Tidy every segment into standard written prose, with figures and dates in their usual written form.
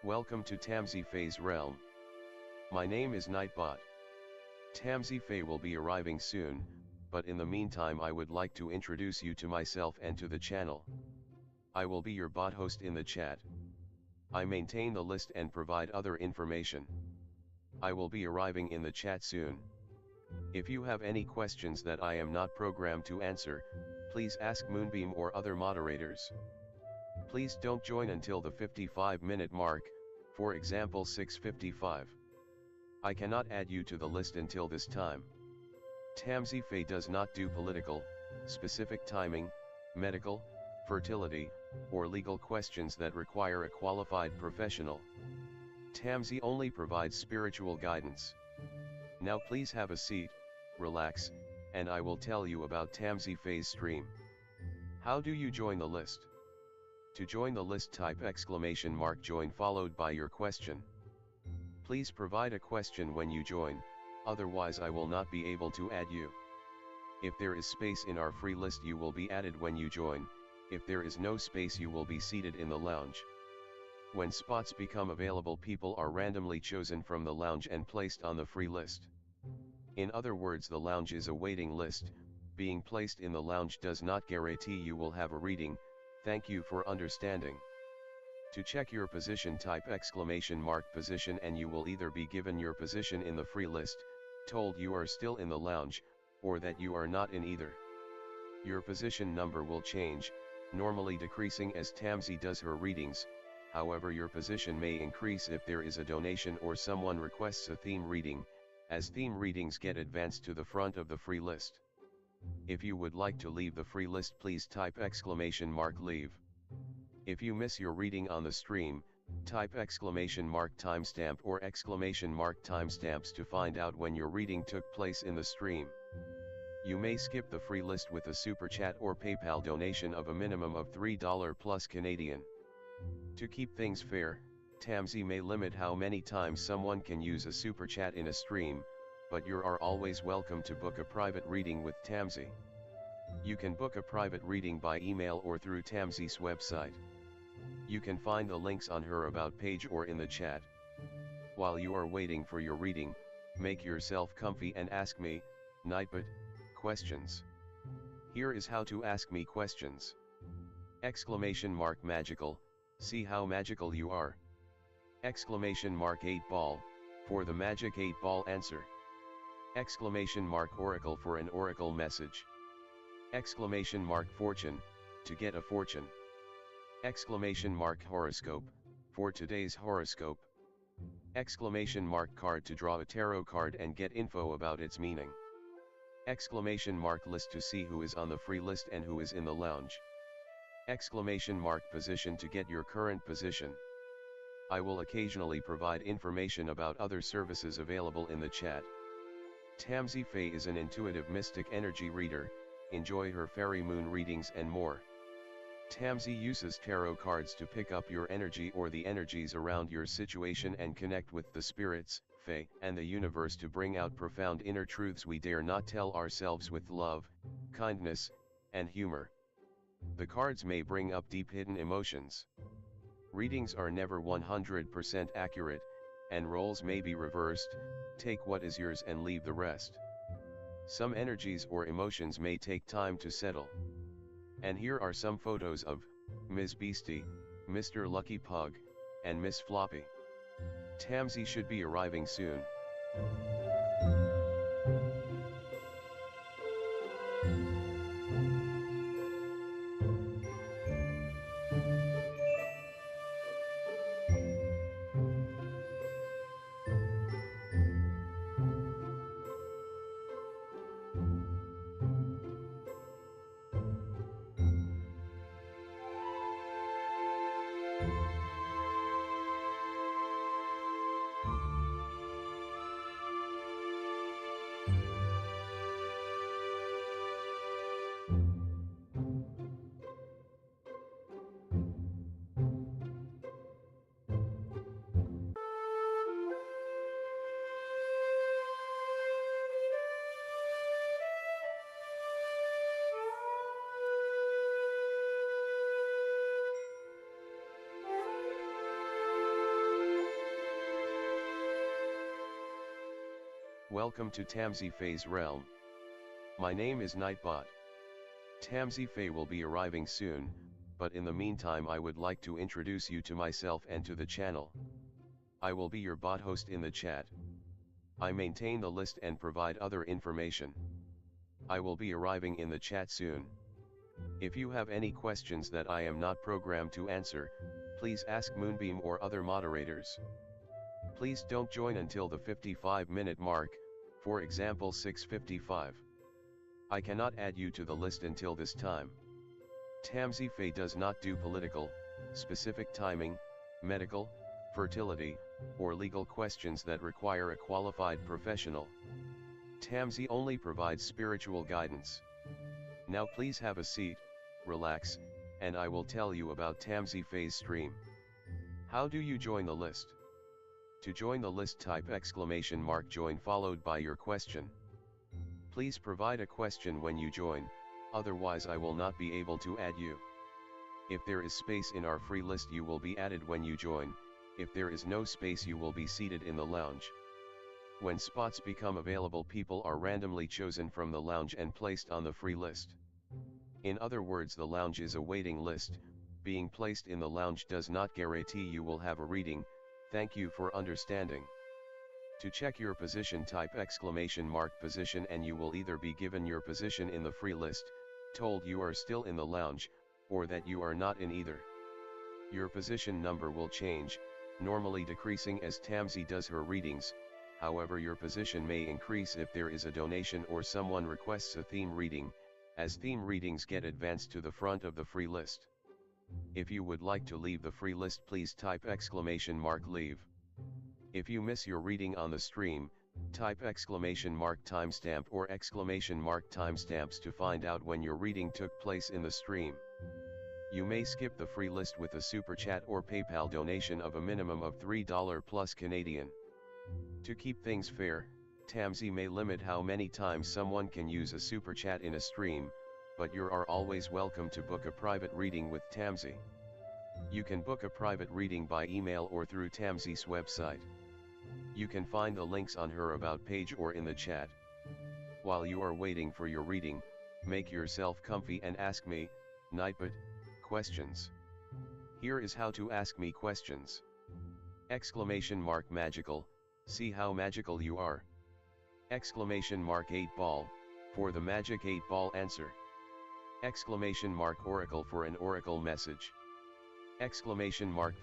Welcome to tamsyfae's realm. My name is Nightbot. Tamsyfae will be arriving soon, but in the meantime I would like to introduce you to myself and to the channel. I will be your bot host in the chat. I maintain the list and provide other information. I will be arriving in the chat soon. If you have any questions that I am not programmed to answer, please ask Moonbeam or other moderators. Please don't join until the 55-minute mark, for example 6:55. I cannot add you to the list until this time. Tamsyfae does not do political, specific timing, medical, fertility, or legal questions that require a qualified professional. Tamsy only provides spiritual guidance. Now please have a seat, relax, and I will tell you about Tamsyfae's stream. How do you join the list? To join the list, type !join followed by your question. Please provide a question when you join, otherwise I will not be able to add you. If there is space in our free list you will be added when you join, if there is no space you will be seated in the lounge. When spots become available, people are randomly chosen from the lounge and placed on the free list. In other words, the lounge is a waiting list. Being placed in the lounge does not guarantee you will have a reading. Thank you for understanding. To check your position, type !position and you will either be given your position in the free list, told you are still in the lounge, or that you are not in either. Your position number will change, normally decreasing as Tamsy does her readings. However, your position may increase if there is a donation or someone requests a theme reading, as theme readings get advanced to the front of the free list. If you would like to leave the free list, please type !leave. If you miss your reading on the stream, type !timestamp or !timestamps to find out when your reading took place in the stream. You may skip the free list with a super chat or PayPal donation of a minimum of $3 plus Canadian. To keep things fair, Tamsy may limit how many times someone can use a super chat in a stream, but you are always welcome to book a private reading with Tamsy. You can book a private reading by email or through Tamsy's website. You can find the links on her about page or in the chat. While you are waiting for your reading, make yourself comfy and ask me, Nightbot, questions. Here is how to ask me questions. !magical, see how magical you are. !8ball, for the magic 8-ball answer. !oracle for an oracle message. !fortune, to get a fortune. !horoscope, for today's horoscope. !card to draw a tarot card and get info about its meaning. !list to see who is on the free list and who is in the lounge. !position to get your current position. I will occasionally provide information about other services available in the chat. Tamsyfae is an intuitive mystic energy reader. Enjoy her fairy moon readings and more. Tamsy uses tarot cards to pick up your energy or the energies around your situation and connect with the spirits, fae, and the universe to bring out profound inner truths we dare not tell ourselves with love, kindness, and humor. The cards may bring up deep hidden emotions. Readings are never 100% accurate, and roles may be reversed. Take what is yours and leave the rest. Some energies or emotions may take time to settle. And here are some photos of Ms. Beastie, Mr. Lucky Pug, and Miss Floppy. Tamsy should be arriving soon. Welcome to Tamsyfae's realm. My name is Nightbot. Tamsyfae will be arriving soon, but in the meantime I would like to introduce you to myself and to the channel. I will be your bot host in the chat. I maintain the list and provide other information. I will be arriving in the chat soon. If you have any questions that I am not programmed to answer, please ask Moonbeam or other moderators. Please don't join until the 55-minute mark, for example 6:55. I cannot add you to the list until this time. Tamsyfae does not do political, specific timing, medical, fertility, or legal questions that require a qualified professional. Tamsy only provides spiritual guidance. Now please have a seat, relax, and I will tell you about Tamsyfae's stream. How do you join the list? To join the list, type !join followed by your question. Please provide a question when you join, otherwise I will not be able to add you. If there is space in our free list you will be added when you join, if there is no space you will be seated in the lounge. When spots become available, people are randomly chosen from the lounge and placed on the free list. In other words, the lounge is a waiting list. Being placed in the lounge does not guarantee you will have a reading. Thank you for understanding. To check your position, type !position and you will either be given your position in the free list, told you are still in the lounge, or that you are not in either. Your position number will change, normally decreasing as Tamsy does her readings. However, your position may increase if there is a donation or someone requests a theme reading, as theme readings get advanced to the front of the free list. If you would like to leave the free list, please type !leave. If you miss your reading on the stream, type !timestamp or !timestamps to find out when your reading took place in the stream. You may skip the free list with a super chat or PayPal donation of a minimum of $3 plus Canadian. To keep things fair, Tamsy may limit how many times someone can use a super chat in a stream, but you are always welcome to book a private reading with Tamsy. You can book a private reading by email or through Tamsy's website. You can find the links on her About page or in the chat. While you are waiting for your reading, make yourself comfy and ask me, Nightbot, questions. Here is how to ask me questions. !magical, see how magical you are. !8 ball, for the magic 8 ball answer. !oracle for an oracle message.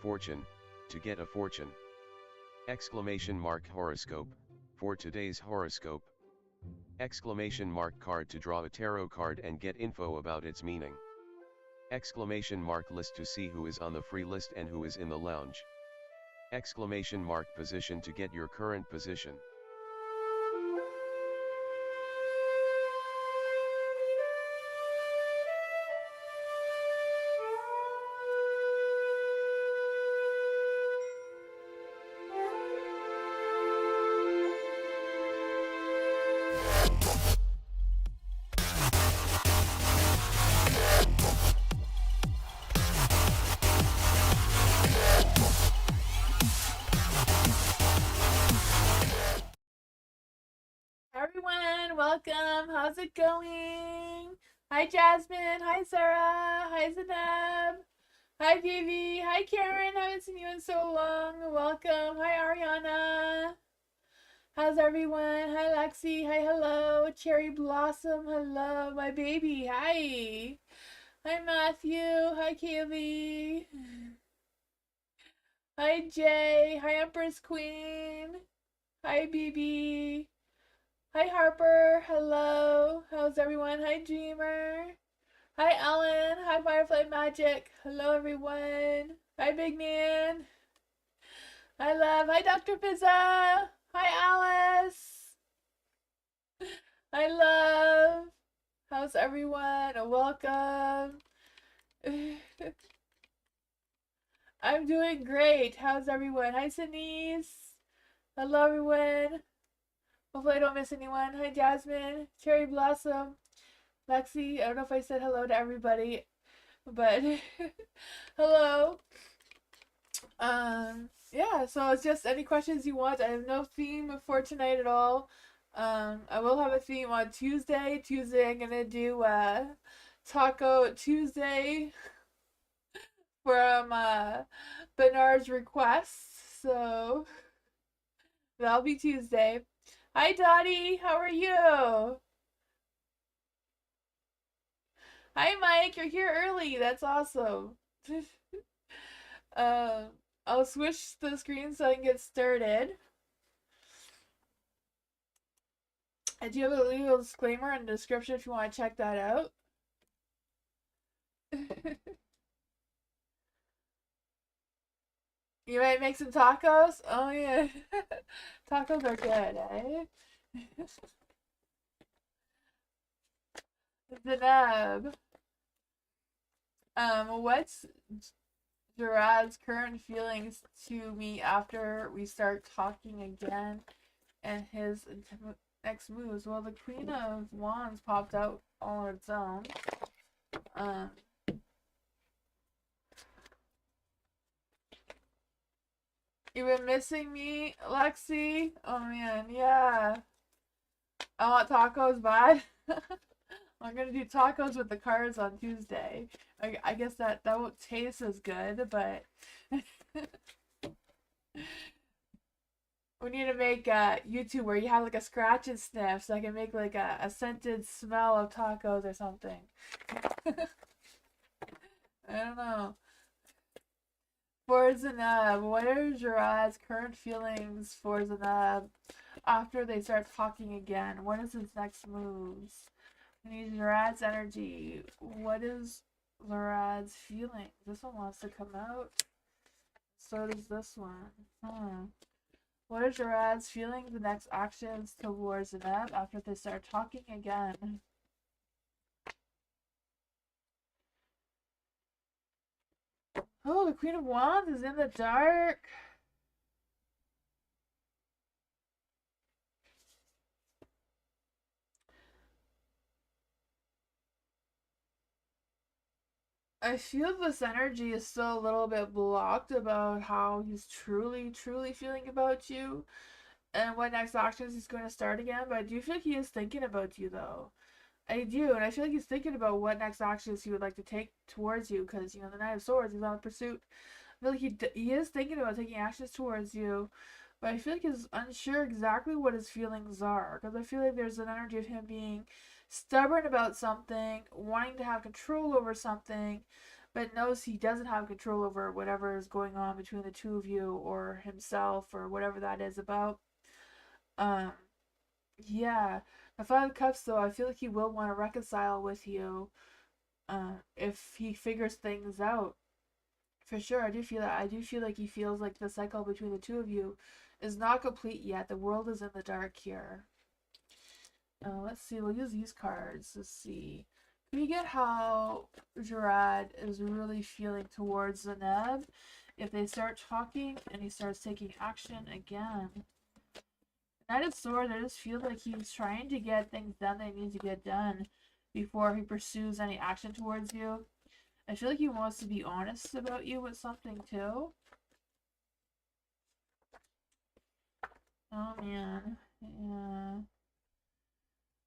!fortune, to get a fortune. !horoscope, for today's horoscope. !card to draw a tarot card and get info about its meaning. !list to see who is on the free list and who is in the lounge. !position to get your current position. Everyone, welcome. How's it going? Hi Jasmine, hi Sarah, hi Zainab, hi Vivi, hi Karen, haven't seen you in so long. Welcome. Hi Ariana. How's everyone? Hi Lexi, hi hello. Cherry Blossom, hello. My baby, hi. Hi Matthew, hi Kaylee. Hi Jay, hi Empress Queen. Hi BB. Hi Harper, hello. How's everyone? Hi Dreamer. Hi Ellen, hi Firefly Magic. Hello everyone. Hi Big Man. Hi Love, hi Dr. Pizza. Hi Alice. Hi Love. How's everyone? Welcome. I'm doing great. How's everyone? Hi Denise. Hello everyone. Hopefully I don't miss anyone. Hi Jasmine, Cherry Blossom, Lexi. I don't know if I said hello to everybody, but hello. Yeah, so it's just any questions you want. I have no theme for tonight at all. I will have a theme on Tuesday. Tuesday I'm gonna do Taco Tuesday from Bernard's request. So that'll be Tuesday. Hi Dottie, how are you? Hi Mike, you're here early. That's awesome. um, I'll switch the screen so I can get started. I do have a legal disclaimer in the description if you want to check that out. You might make some tacos? Oh yeah. Tacos are good, eh? Zanab. What's Gerard's current feelings to me after we start talking again and his next moves? Well, the Queen of Wands popped out on its own. Um, you been missing me, Lexi? Oh man, yeah. I want tacos bad. I'm gonna do tacos with the cards on Tuesday. I guess that won't taste as good, but we need to make a YouTube where you have like a scratch and sniff, so I can make like a scented smell of tacos or something. I don't know. For Zanab, what are Gerard's current feelings for Zanab after they start talking again? What is his next moves? We need Gerard's energy. What is Gerard's feeling? This one wants to come out. So does this one. What are Gerard's feelings? The next actions towards Zanab after they start talking again. Oh, the Queen of Wands is in the dark. I feel this energy is still a little bit blocked about how he's truly, truly feeling about you and what next actions he's going to start again. But I do feel like he is thinking about you, though. I do, and I feel like he's thinking about what next actions he would like to take towards you because, the Knight of Swords, he's on pursuit. I feel like he is thinking about taking actions towards you, but I feel like he's unsure exactly what his feelings are because I feel like there's an energy of him being stubborn about something, wanting to have control over something, but knows he doesn't have control over whatever is going on between the two of you or himself or whatever that is about. Um, yeah. The Five of Cups, though, I feel like he will want to reconcile with you if he figures things out. For sure, I do feel that. I do feel like he feels like the cycle between the two of you is not complete yet. The world is in the dark here. Let's see. We'll use these cards. Let's see. Can we get how Gerard is really feeling towards Zaneb if they start talking and he starts taking action again? Knight of Swords, I just feel like he's trying to get things done that need to get done before he pursues any action towards you. I feel like he wants to be honest about you with something too. Oh man. Yeah.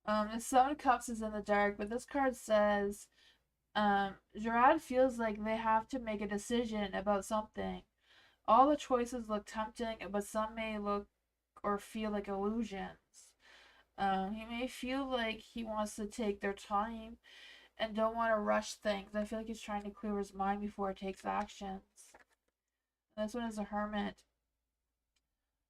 The Seven of Cups is in the dark, but this card says, Gerard feels like they have to make a decision about something. All the choices look tempting, but some may look or feel like illusions. He may feel like he wants to take their time and don't want to rush things. I feel like he's trying to clear his mind before he takes actions. And this one is a hermit.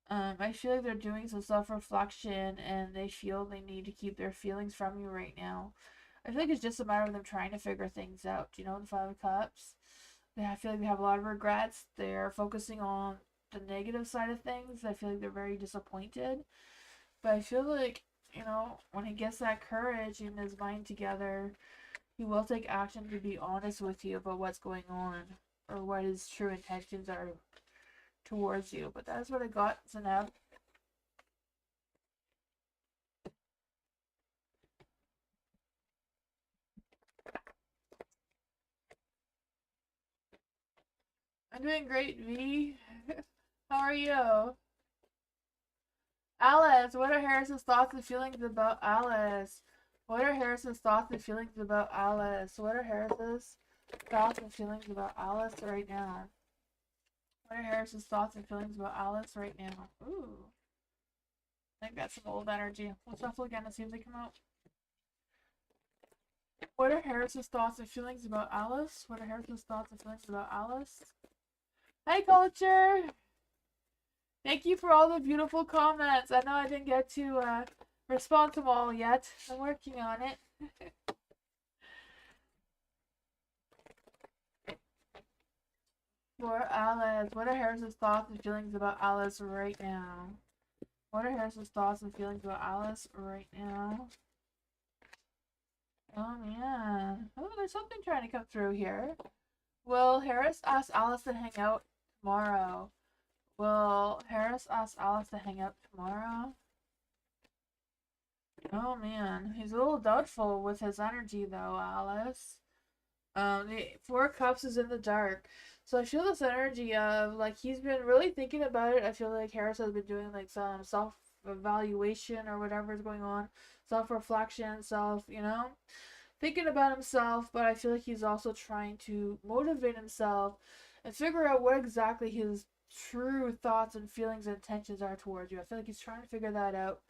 I feel like they're doing some self-reflection and they feel they need to keep their feelings from you right now. I feel like it's just a matter of them trying to figure things out. The Five of Cups. I feel like they have a lot of regrets. They're focusing on the negative side of things. I feel like they're very disappointed. But I feel like, when he gets that courage and his mind together, he will take action to be honest with you about what's going on or what his true intentions are towards you. But that's what I got, Zanab. I'm doing great, V. How are you? Alice, what are Harris's thoughts and feelings about Alice? What are Harris's thoughts and feelings about Alice? What are Harris's thoughts and feelings about Alice right now? What are Harris's thoughts and feelings about Alice right now? Ooh. I think that's some old energy. Let's shuffle again to see if they come out. What are Harris's thoughts and feelings about Alice? What are Harris's thoughts and feelings about Alice? Hi, Culture! Thank you for all the beautiful comments. I know I didn't get to respond to them all yet. I'm working on it. For Alice, what are Harris's thoughts and feelings about Alice right now? What are Harris's thoughts and feelings about Alice right now? Oh man. Oh, there's something trying to come through here. Will Harris ask Alice to hang out tomorrow? Will Harris ask Alice to hang out tomorrow? Oh man, he's a little doubtful with his energy though, Alice. The Four Cups is in the dark. So I feel this energy of like he's been really thinking about it. I feel like Harris has been doing like some self-evaluation or whatever is going on. Self-reflection, thinking about himself, but I feel like he's also trying to motivate himself and figure out what exactly his true thoughts and feelings and intentions are towards you. I feel like he's trying to figure that out.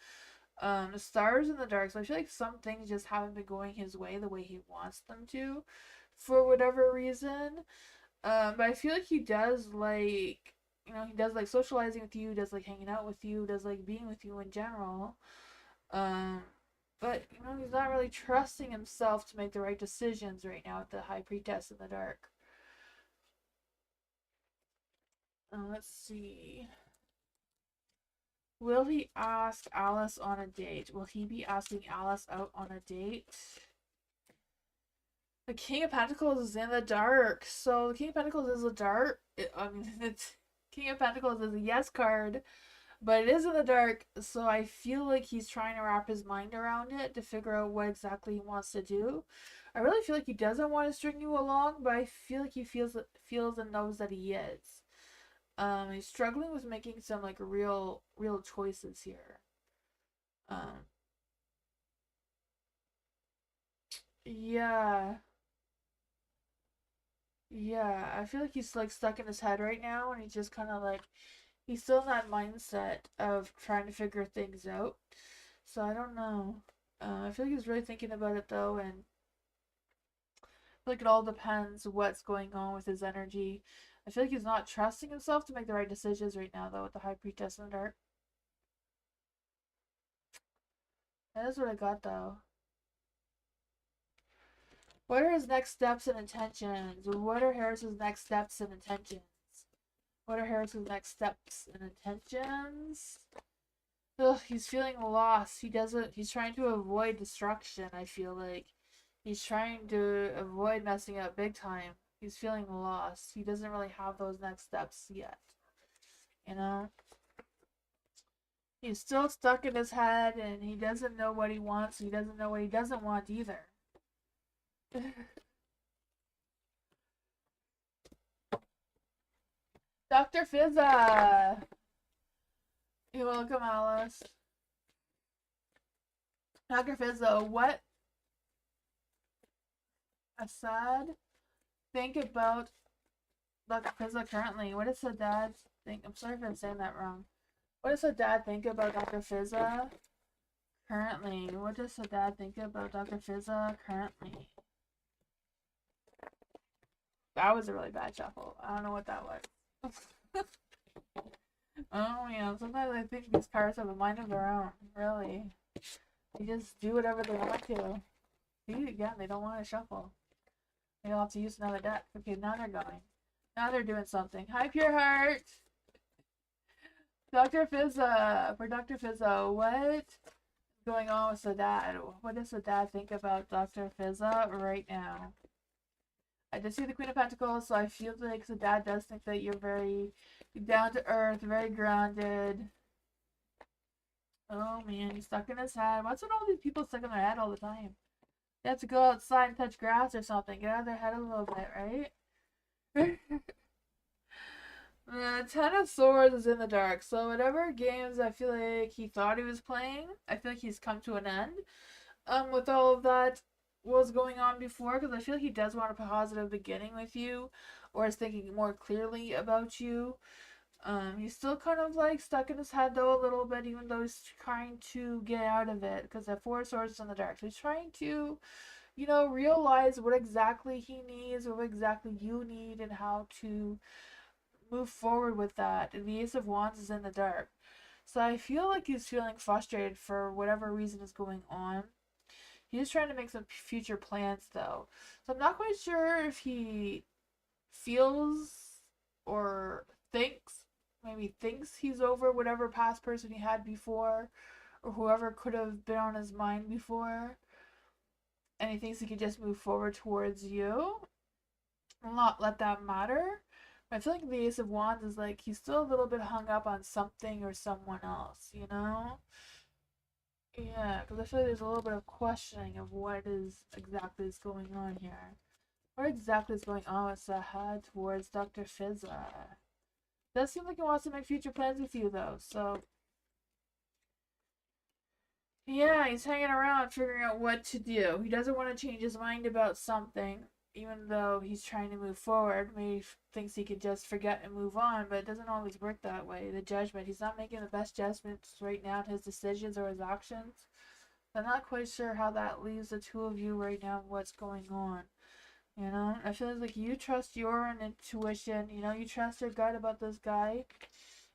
The stars in the dark, so I feel like some things just haven't been going his way the way he wants them to for whatever reason. But I feel like he does like, he does like socializing with you, does like hanging out with you, does like being with you in general. But he's not really trusting himself to make the right decisions right now with the High Priestess in the dark. Let's see. Will he ask Alice on a date? Will he be asking Alice out on a date? The King of Pentacles is in the dark. So the King of Pentacles is the dark. King of Pentacles is a yes card, but it is in the dark. So I feel like he's trying to wrap his mind around it to figure out what exactly he wants to do. I really feel like he doesn't want to string you along, but I feel like he feels and knows that he is. He's struggling with making some like real choices here. Yeah. Yeah, I feel like he's like stuck in his head right now, and he's just kind of like he's still in that mindset of trying to figure things out. So I don't know. I feel like he's really thinking about it though, and I feel like it all depends what's going on with his energy. I feel like he's not trusting himself to make the right decisions right now though with the High Priestess in the dark. That is what I got though. What are his next steps and intentions? What are Harris's next steps and intentions? What are Harris's next steps and intentions? Ugh, he's feeling lost. He's trying to avoid destruction, I feel like. He's trying to avoid messing up big time. He's feeling lost. He doesn't really have those next steps yet. He's still stuck in his head, and he doesn't know what he wants. He doesn't know what he doesn't want either. Dr. Fizza! You're welcome, Alice. Dr. Fizza, what Assad think about Dr. Fizza currently? What does Saddad think? I'm sorry if I'm saying that wrong. What does Saddad think about Dr. Fizza currently? What does Saddad think about Dr. Fizza currently? That was a really bad shuffle. I don't know what that was. Oh yeah, sometimes I think these cards have a mind of their own. Really. They just do whatever they want to. See, again, they don't want to shuffle. They don't have to use another deck. Okay, now they're going. Now they're doing something. Hi, Pure Heart! Dr. Fizza! For Dr. Fizza, what's going on with Saddad? What does Saddad think about Dr. Fizza right now? I just see the Queen of Pentacles, so I feel like Saddad does think that you're very down to earth, very grounded. Oh man, he's stuck in his head. What's with all these people stuck in their head all the time? They have to go outside and touch grass or something. Get out of their head a little bit, right? The Ten of Swords is in the dark, so whatever games I feel like he thought he was playing, I feel like he's come to an end. With all of that was going on before, because I feel like he does want a positive beginning with you, or is thinking more clearly about you. He's still kind of like stuck in his head though a little bit, even though he's trying to get out of it, because the Four of Swords is in the dark. So he's trying to, realize what exactly he needs, what exactly you need, and how to move forward with that. And the Ace of Wands is in the dark. So I feel like he's feeling frustrated for whatever reason is going on. He's trying to make some future plans though. So I'm not quite sure if he feels or thinks, maybe thinks he's over whatever past person he had before, or whoever could have been on his mind before, and he thinks he could just move forward towards you and not let that matter. I feel like the Ace of Wands is like he's still a little bit hung up on something or someone else, you know? Yeah, because I feel like there's a little bit of questioning of what is exactly is going on here. What exactly is going on with Sahad towards Dr. Fizza? Does seem like he wants to make future plans with you though, so yeah, he's hanging around figuring out what to do. He doesn't want to change his mind about something, even though he's trying to move forward. Maybe he thinks he could just forget and move on, but it doesn't always work that way. The judgment, he's not making the best judgments right now in his decisions or his actions. I'm not quite sure how that leaves the two of you right now and what's going on. I feel like you trust your own intuition. You trust your gut about this guy.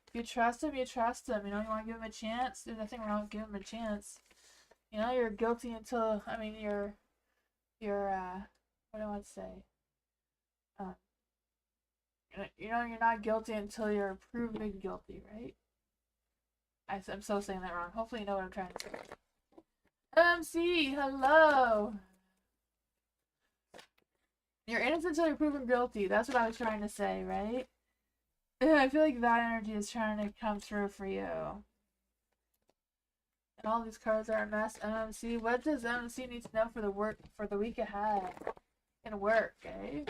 If you trust him, you trust him. You want to give him a chance. There's nothing wrong with giving him a chance. You're guilty until, what do I want to say? Um, you're not guilty until you're proven guilty, right? I'm so saying that wrong. Hopefully you know what I'm trying to say. MC, hello! You're innocent until you're proven guilty. That's what I was trying to say, right? I feel like that energy is trying to come through for you. And all these cards are a mess. MMC, what does MMC need to know for the week ahead? In work, eh?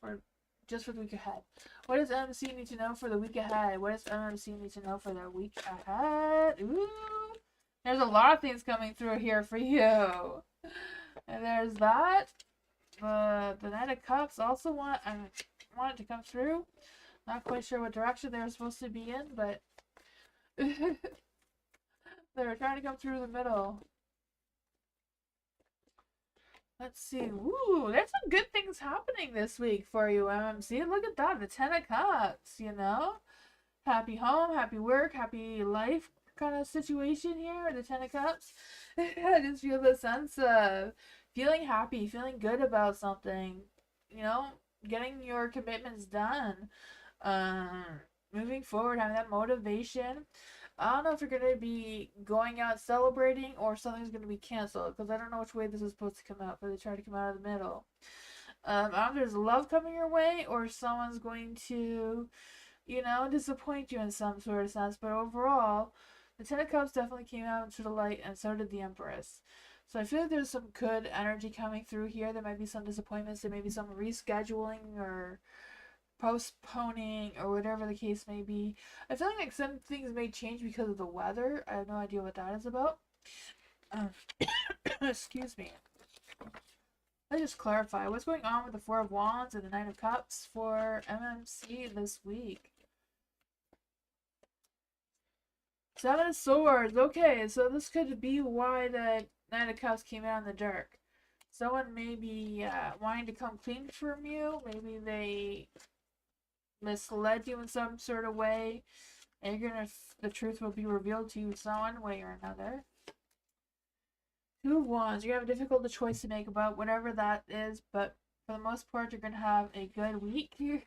Or just for the week ahead. What does MMC need to know for the week ahead? What does MMC need to know for the week ahead? Ooh! There's a lot of things coming through here for you. And there's that. The Knight of Cups also want it to come through. Not quite sure what direction they were supposed to be in, but they were trying to come through the middle. Let's see. Ooh, there's some good things happening this week for you, MMC. Look at that, the Ten of Cups, Happy home, happy work, happy life kind of situation here, the Ten of Cups. I just feel the sense of feeling happy, feeling good about something, getting your commitments done, moving forward, having that motivation. I don't know if you're going to be going out celebrating or something's going to be canceled, because I don't know which way this is supposed to come out, but they try to come out of the middle. I don't know if there's love coming your way or someone's going to, disappoint you in some sort of sense, but overall, the Ten of Cups definitely came out into the light, and so did the Empress. So I feel like there's some good energy coming through here. There might be some disappointments. There may be some rescheduling or postponing or whatever the case may be. I feel like some things may change because of the weather. I have no idea what that is about. Excuse me. Let's just clarify. What's going on with the Four of Wands and the Nine of Cups for MMC this week? Seven of Swords. Okay, so this could be why the Nine of Cups came out in the dark. Someone may be wanting to come clean from you. Maybe they misled you in some sort of way, and the truth will be revealed to you some way or another. Two of Wands. You have a difficult choice to make about whatever that is, but for the most part, you're gonna have a good week here.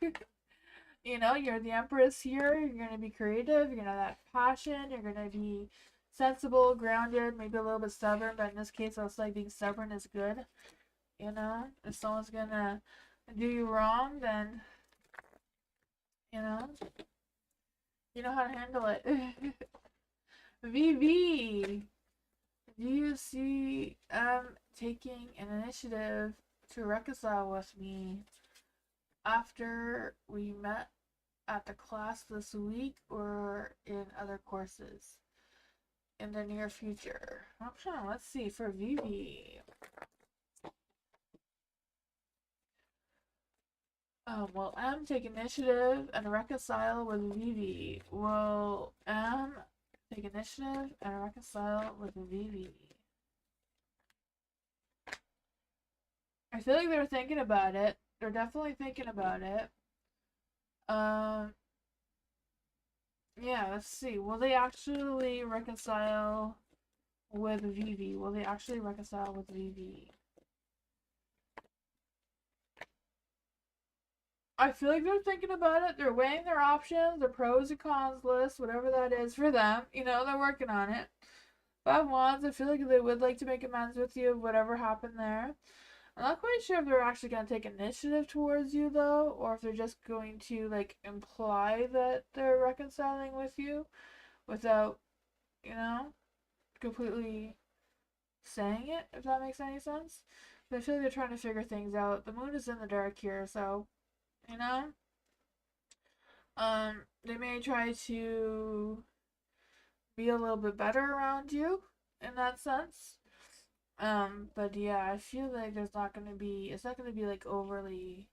You're the Empress here. You're gonna be creative. You're gonna have that passion. You're gonna be sensible, grounded, maybe a little bit stubborn, but in this case, I was like being stubborn is good. If someone's gonna do you wrong, then you know how to handle it. VV, do you see taking an initiative to reconcile with me after we met at the class this week or in other courses in the near future? Okay, let's see for Vivi. Will M take initiative and reconcile with Vivi? Will M take initiative and reconcile with Vivi? I feel like they're thinking about it. They're definitely thinking about it. Yeah, let's see. Will they actually reconcile with Vivi? Will they actually reconcile with Vivi? I feel like they're thinking about it. They're weighing their options, their pros and cons list, whatever that is for them. You know, they're working on it. Five Wands, I feel like they would like to make amends with you, whatever happened there. I'm not quite sure if they're actually going to take initiative towards you, though, or if they're just going to, like, imply that they're reconciling with you without, you know, completely saying it, if that makes any sense. But I feel like they're trying to figure things out. The moon is in the dark here, so, you know, they may try to be a little bit better around you in that sense. But yeah, I feel like there's not gonna be, it's not gonna be like overly,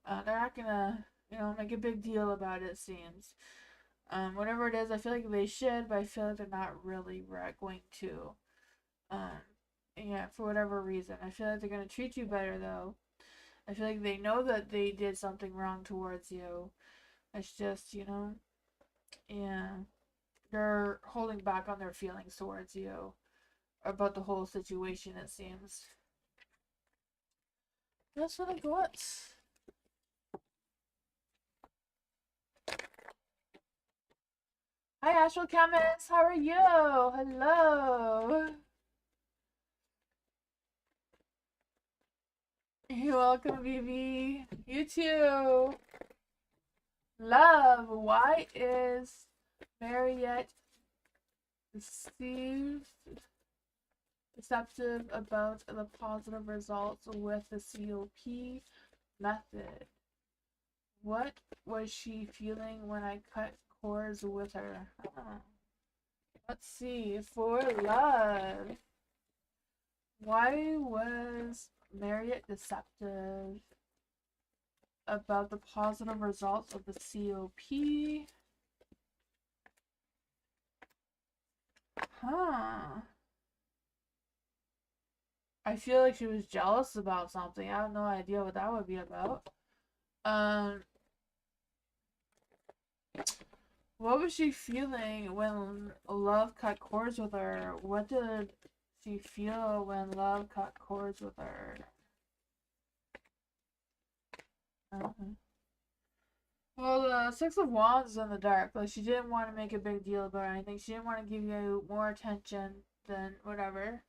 they're not gonna, you know, make a big deal about it, seems. Whatever it is, I feel like they should, but I feel like they're not really going to. Um, yeah, for whatever reason. I feel like they're gonna treat you better though. I feel like they know that they did something wrong towards you. It's just, you know, yeah, they're holding back on their feelings towards you about the whole situation, it seems. That's what I got. Hi, Astral Chemist. How are you? Hello. You're welcome, Vivi. You too. Love. Why is Mariette deceptive about the positive results with the COP method? What was she feeling when I cut cords with her? Let's see. For love. Why was Marriott deceptive about the positive results of the COP? Huh. I feel like she was jealous about something. I have no idea what that would be about. What was she feeling when love cut cords with her? What did she feel when love cut cords with her? Well, the Six of Wands is in the dark. Like, she didn't want to make a big deal about anything. She didn't want to give you more attention than whatever.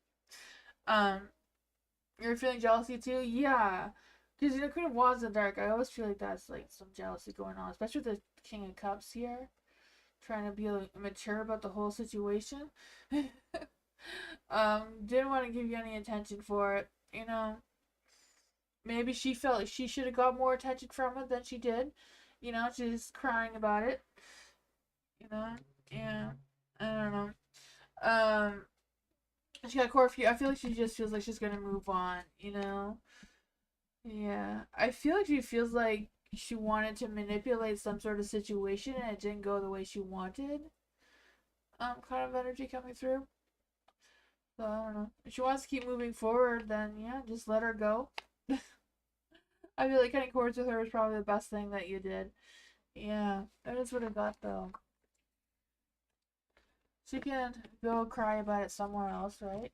You're feeling jealousy too? Yeah. Because, you know, Queen of Wands in the dark, I always feel like that's, like, some jealousy going on. Especially with the King of Cups here. Trying to be, like, mature about the whole situation. Didn't want to give you any attention for it, you know. Maybe she felt like she should have got more attention from it than she did. You know, she's crying about it. You know? Yeah. I don't know. Um, she got Corfu. I feel like she just feels like she's gonna move on, you know? Yeah. I feel like she feels like she wanted to manipulate some sort of situation and it didn't go the way she wanted. Kind of energy coming through. So I don't know. If she wants to keep moving forward, then yeah, just let her go. I feel like cutting cords with her is probably the best thing that you did. Yeah, that is what I got though. She can go cry about it somewhere else, right?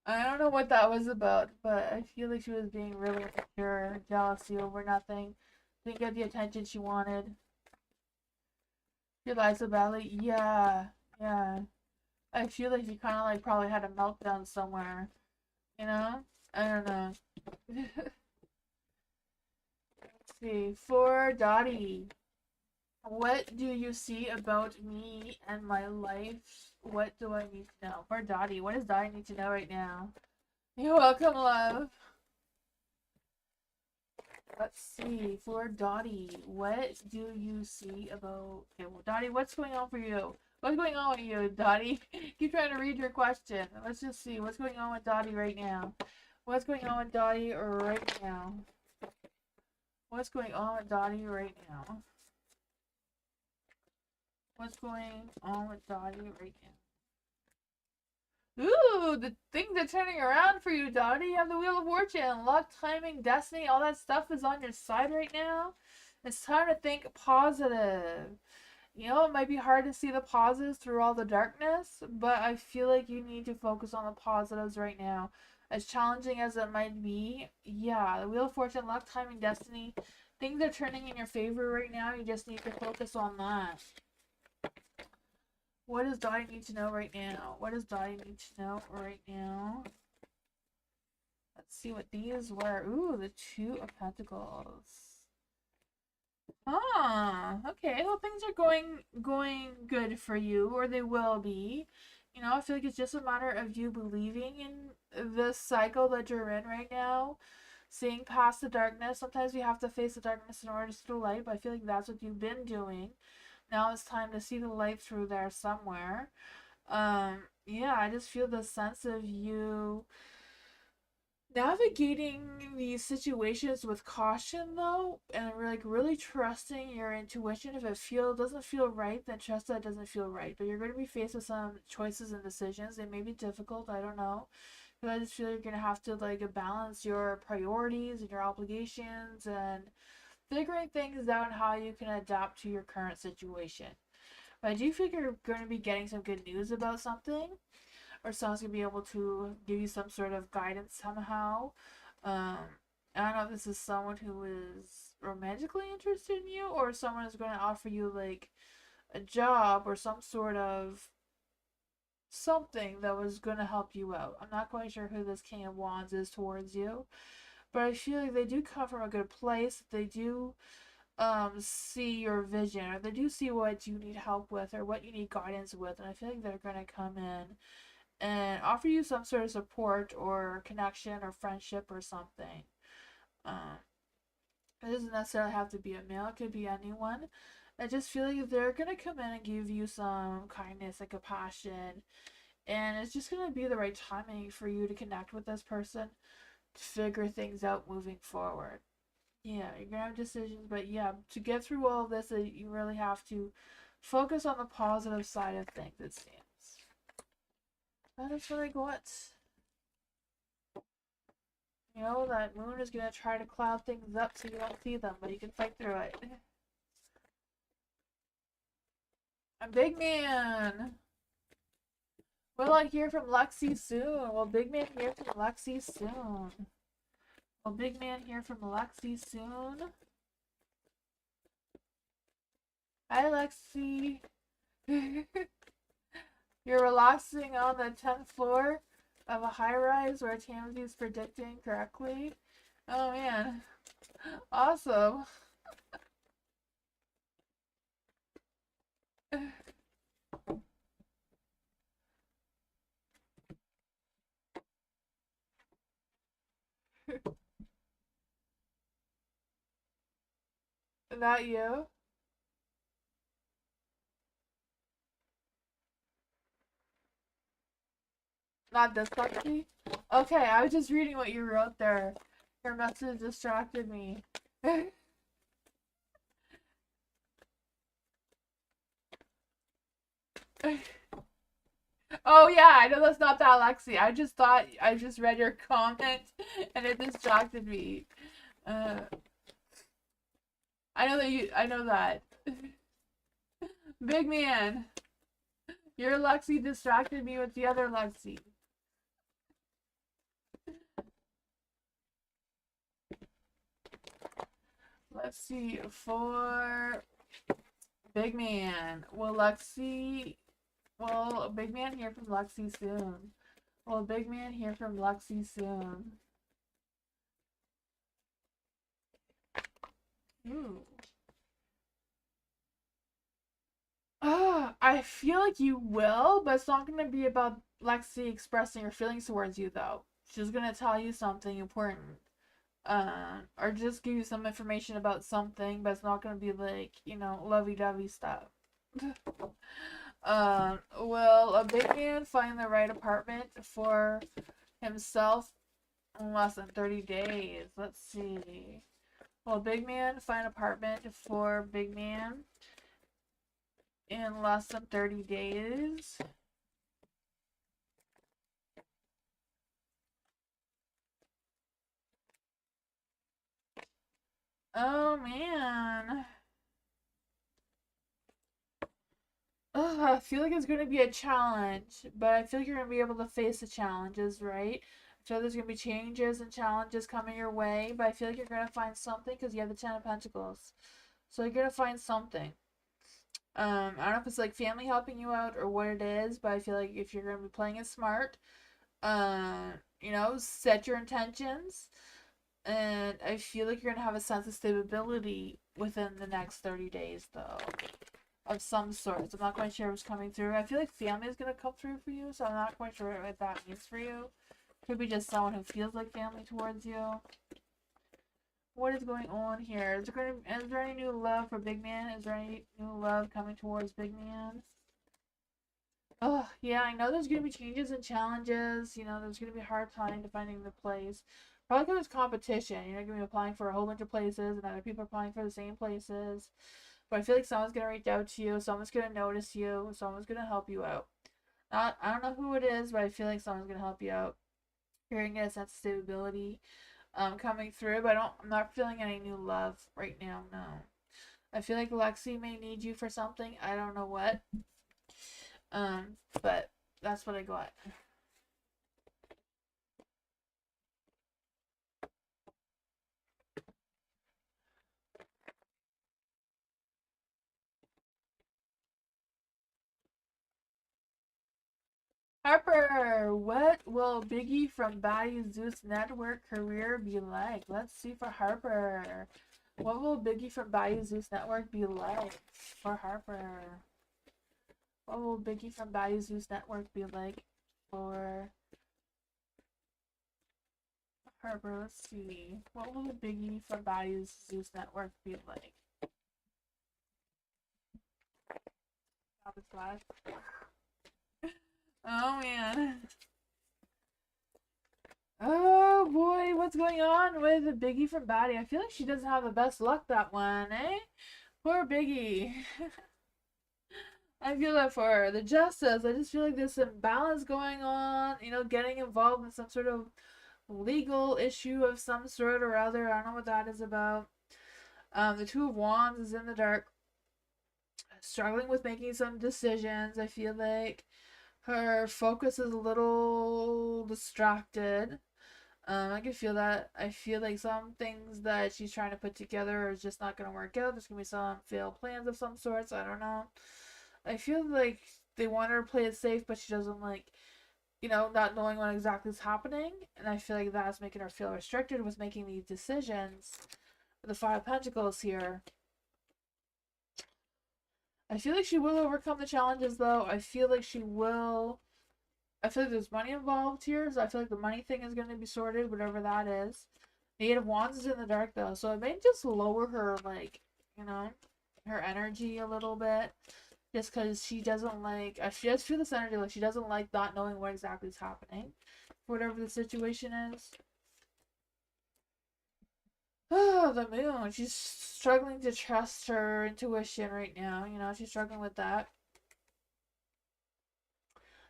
I don't know what that was about, but I feel like she was being really insecure, jealousy over nothing. Didn't get the attention she wanted. She lied so badly. Yeah, yeah. I feel like she kind of like probably had a meltdown somewhere. You know? I don't know. Let's see. For Dottie. What do you see about me and my life? What do I need to know? For Dottie, what does Dottie need to know right now? You're welcome, love. Let's see, for Dottie, what do you see about... Okay, well, Dottie, what's going on for you? What's going on with you, Dottie? Keep trying to read your question. Let's just see, what's going on with Dottie right now? What's going on with Dottie right now? What's going on with Dottie right now? What's going on with Dottie right now? Ooh, the things are turning around for you, Dottie. You have the Wheel of Fortune, luck, timing, destiny, all that stuff is on your side right now. It's time to think positive. You know, it might be hard to see the positives through all the darkness, but I feel like you need to focus on the positives right now. As challenging as it might be, yeah, the Wheel of Fortune, luck, timing, destiny, things are turning in your favor right now. You just need to focus on that. What does Dottie need to know right now? What does Dottie need to know right now? Let's see what these were. Ooh, the Two of Pentacles. Ah, okay. Well, things are going good for you, or they will be. You know, I feel like it's just a matter of you believing in this cycle that you're in right now, seeing past the darkness. Sometimes we have to face the darkness in order to see the light, but I feel like that's what you've been doing. Now it's time to see the light through there somewhere. Yeah, I just feel the sense of you navigating these situations with caution though, and like really trusting your intuition. If it doesn't feel right, then trust that it doesn't feel right. But you're going to be faced with some choices and decisions. They may be difficult, I don't know. But I just feel you're going to have to like balance your priorities and your obligations and figuring things out and how you can adapt to your current situation. But I do think you're going to be getting some good news about something, or someone's going to be able to give you some sort of guidance somehow. Um, I don't know if this is someone who is romantically interested in you, or someone is going to offer you like a job or some sort of something that was going to help you out. I'm not quite sure who this King of Wands is towards you, but I feel like they do come from a good place. They do see your vision, or they do see what you need help with or what you need guidance with, and I feel like they're going to come in and offer you some sort of support or connection or friendship or something. um it doesn't necessarily have to be a male, it could be anyone. I just feel like they're going to come in and give you some kindness and compassion, and it's just going to be the right timing for you to connect with this person to figure things out moving forward. Yeah, you're gonna have decisions, but yeah, to get through all of this, you really have to focus on the positive side of things, it seems. That is what I got. You know, that moon is gonna try to cloud things up so you don't see them, but you can fight through it. A big man! Will I hear from Lexi soon? Will big man hear from Lexi soon? Will big man hear from Lexi soon? Hi, Lexi. You're relaxing on the 10th floor of a high-rise where Tammsy's predicting correctly. Oh, man. Awesome. Not you? Not this Lexi? Okay, I was just reading what you wrote there. Your message distracted me. Oh yeah, I know that's not that Lexi. I just thought I just read your comment and it distracted me. Uh, I know that. Big man. Your Lexi distracted me with the other Lexi. Let's see, for big man. Will big man hear from Lexi soon? Will big man hear from Lexi soon? Ooh. I feel like you will, but it's not gonna be about Lexi expressing her feelings towards you though. She's gonna tell you something important. Or just give you some information about something, but it's not gonna be like, you know, lovey-dovey stuff. Will a big man find the right apartment for himself in less than 30 days? Let's see. Will a big man find apartment for big man in less than 30 days? Oh man. Ugh, I feel like it's going to be a challenge, but I feel like you're going to be able to face the challenges, right? I feel there's going to be changes and challenges coming your way, but I feel like you're going to find something because you have the Ten of Pentacles. So you're going to find something. I don't know if it's like family helping you out or what it is, but I feel like if you're going to be playing it smart, you know, set your intentions. And I feel like you're going to have a sense of stability within the next 30 days, though. Of some sort. I'm not quite sure what's coming through. I feel like family is going to come through for you, so I'm not quite sure what that means for you. Could be just someone who feels like family towards you. What is going on here? Is there any new love for Big Man? Is there any new love coming towards Big Man? Oh, yeah, I know there's going to be changes and challenges. You know, there's going to be a hard time to finding the place. Probably because it's competition. You're going to be applying for a whole bunch of places, and other people are applying for the same places. But I feel like someone's gonna reach out to you, someone's gonna notice you, someone's gonna help you out. I don't know who it is, but I feel like someone's gonna help you out. You're gonna get a sense of stability coming through, but I'm not feeling any new love right now, no. I feel like Lexi may need you for something. I don't know what. But that's what I got. Harper, what will Biggie from Body Zeus Network career be like? Let's see for Harper. What will Biggie from Body Zeus Network be like for Harper? What will Biggie from Body Zeus Network be like for Harper? Let's see. What will Biggie from Body Zeus Network be like? Oh man. Oh boy, what's going on with Biggie from Batty? I feel like she doesn't have the best luck that one, eh? Poor Biggie. I feel that for her. The Justice, I just feel like there's some balance going on, you know, getting involved in some sort of legal issue of some sort or other. I don't know what that is about. The Two of Wands is in the dark, struggling with making some decisions. I feel like her focus is a little distracted. I can feel that. I feel like some things that she's trying to put together is just not going to work out. There's going to be some failed plans of some sorts. I don't know. I feel like they want her to play it safe, but she doesn't like, you know, not knowing what exactly is happening. And I feel like that's making her feel restricted with making these decisions. The Five of Pentacles here. I feel like she will overcome the challenges, though. I feel like she will. I feel like there's money involved here, so I feel like the money thing is going to be sorted, whatever that is. The Eight of Wands is in the dark, though, so it may just lower her, like, you know, her energy a little bit. Just because she doesn't like, I just feel this energy, like she doesn't like not knowing what exactly is happening. Whatever the situation is. Oh, the moon. She's struggling to trust her intuition right now. You know, she's struggling with that.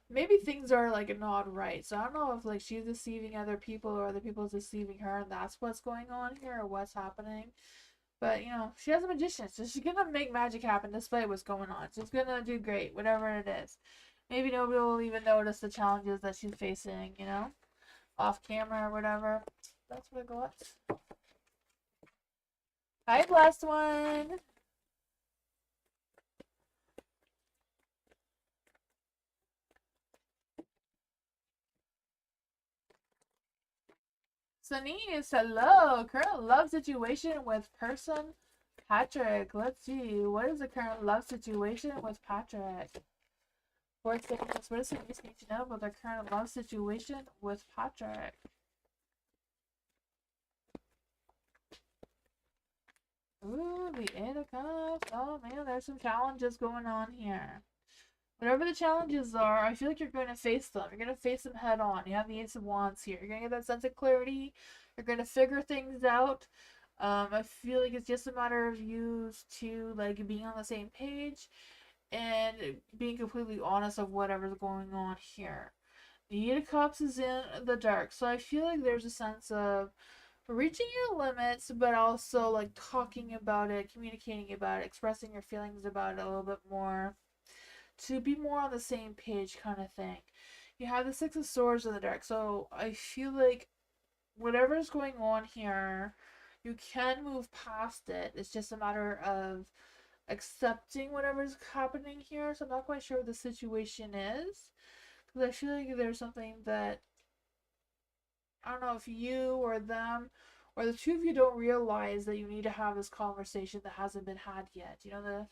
Maybe things are like not right. So I don't know if like she's deceiving other people or other people's deceiving her and that's what's going on here or what's happening. But you know, she has a magician, so she's gonna make magic happen despite what's going on. She's gonna do great, whatever it is. Maybe nobody will even notice the challenges that she's facing, you know? Off camera or whatever. That's what I got. Hi, blessed one. Sunise, hello. Current love situation with person Patrick. Let's see. What is the current love situation with Patrick? What does Sunise need to know about their current love situation with Patrick? Oh man, there's some challenges going on here. Whatever the challenges are, I feel like you're going to face them. You're going to face them head on. You have the Ace of Wands here. You're going to get that sense of clarity. You're going to figure things out. I feel like it's just a matter of you two like being on the same page and being completely honest of whatever's going on here. The Eight of Cups is in the dark, so I feel like there's a sense of reaching your limits, but also like talking about it, communicating about it, expressing your feelings about it a little bit more to be more on the same page, kind of thing. You have the Six of Swords in the dark, so I feel like whatever's going on here, you can move past it. It's just a matter of accepting whatever's happening here. So I'm not quite sure what the situation is, because I feel like there's something that I don't know if you or them or the two of you don't realize that you need to have this conversation that hasn't been had yet. You know, the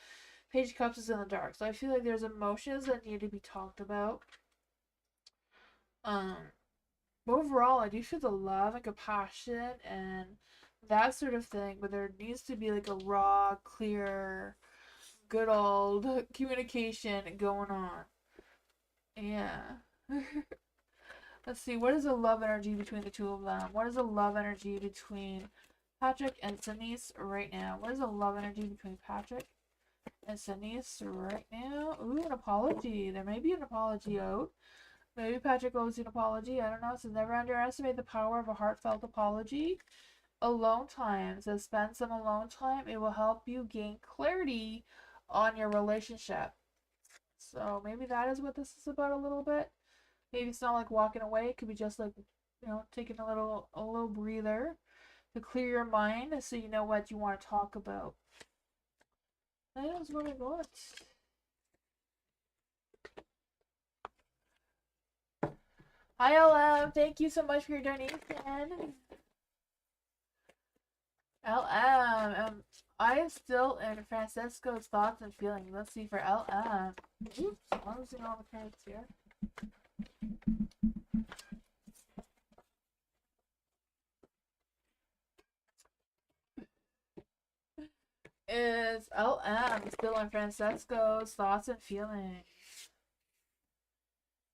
Page of Cups is in the dark, so I feel like there's emotions that need to be talked about. Um, but overall, I do feel the love and compassion and that sort of thing, but there needs to be like a raw, clear, good old communication going on. Yeah. Let's see, what is the love energy between the two of them? What is the love energy between Patrick and Denise right now? What is the love energy between Patrick and Denise right now? Ooh, an apology. There may be an apology out. Maybe Patrick owes you an apology. I don't know. So never underestimate the power of a heartfelt apology. Alone time. So spend some alone time. It will help you gain clarity on your relationship. So maybe that is what this is about a little bit. Maybe it's not like walking away. It could be just like, taking a little breather to clear your mind so you know what you want to talk about. That is what I got. Hi, LM. Thank you so much for your donation. LM. I am still in Francesco's thoughts and feelings. Let's see for LM. Oops, I'm losing all the cards here. Is LM still in Francesco's thoughts and feelings?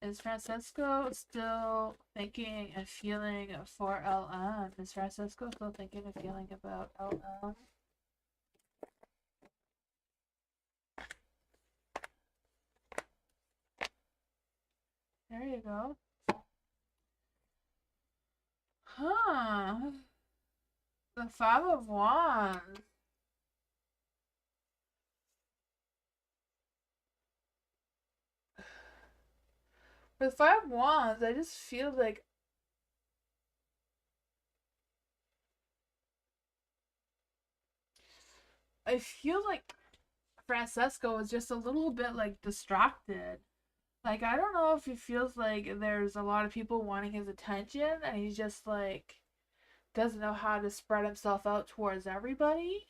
Is Francesco still thinking and feeling for LM? Is Francesco still thinking and feeling about LM? There you go. Huh. The Five of Wands. With Five of Wands, I just feel like Francesco is just a little bit like distracted. Like, I don't know if he feels like there's a lot of people wanting his attention and he's just like doesn't know how to spread himself out towards everybody,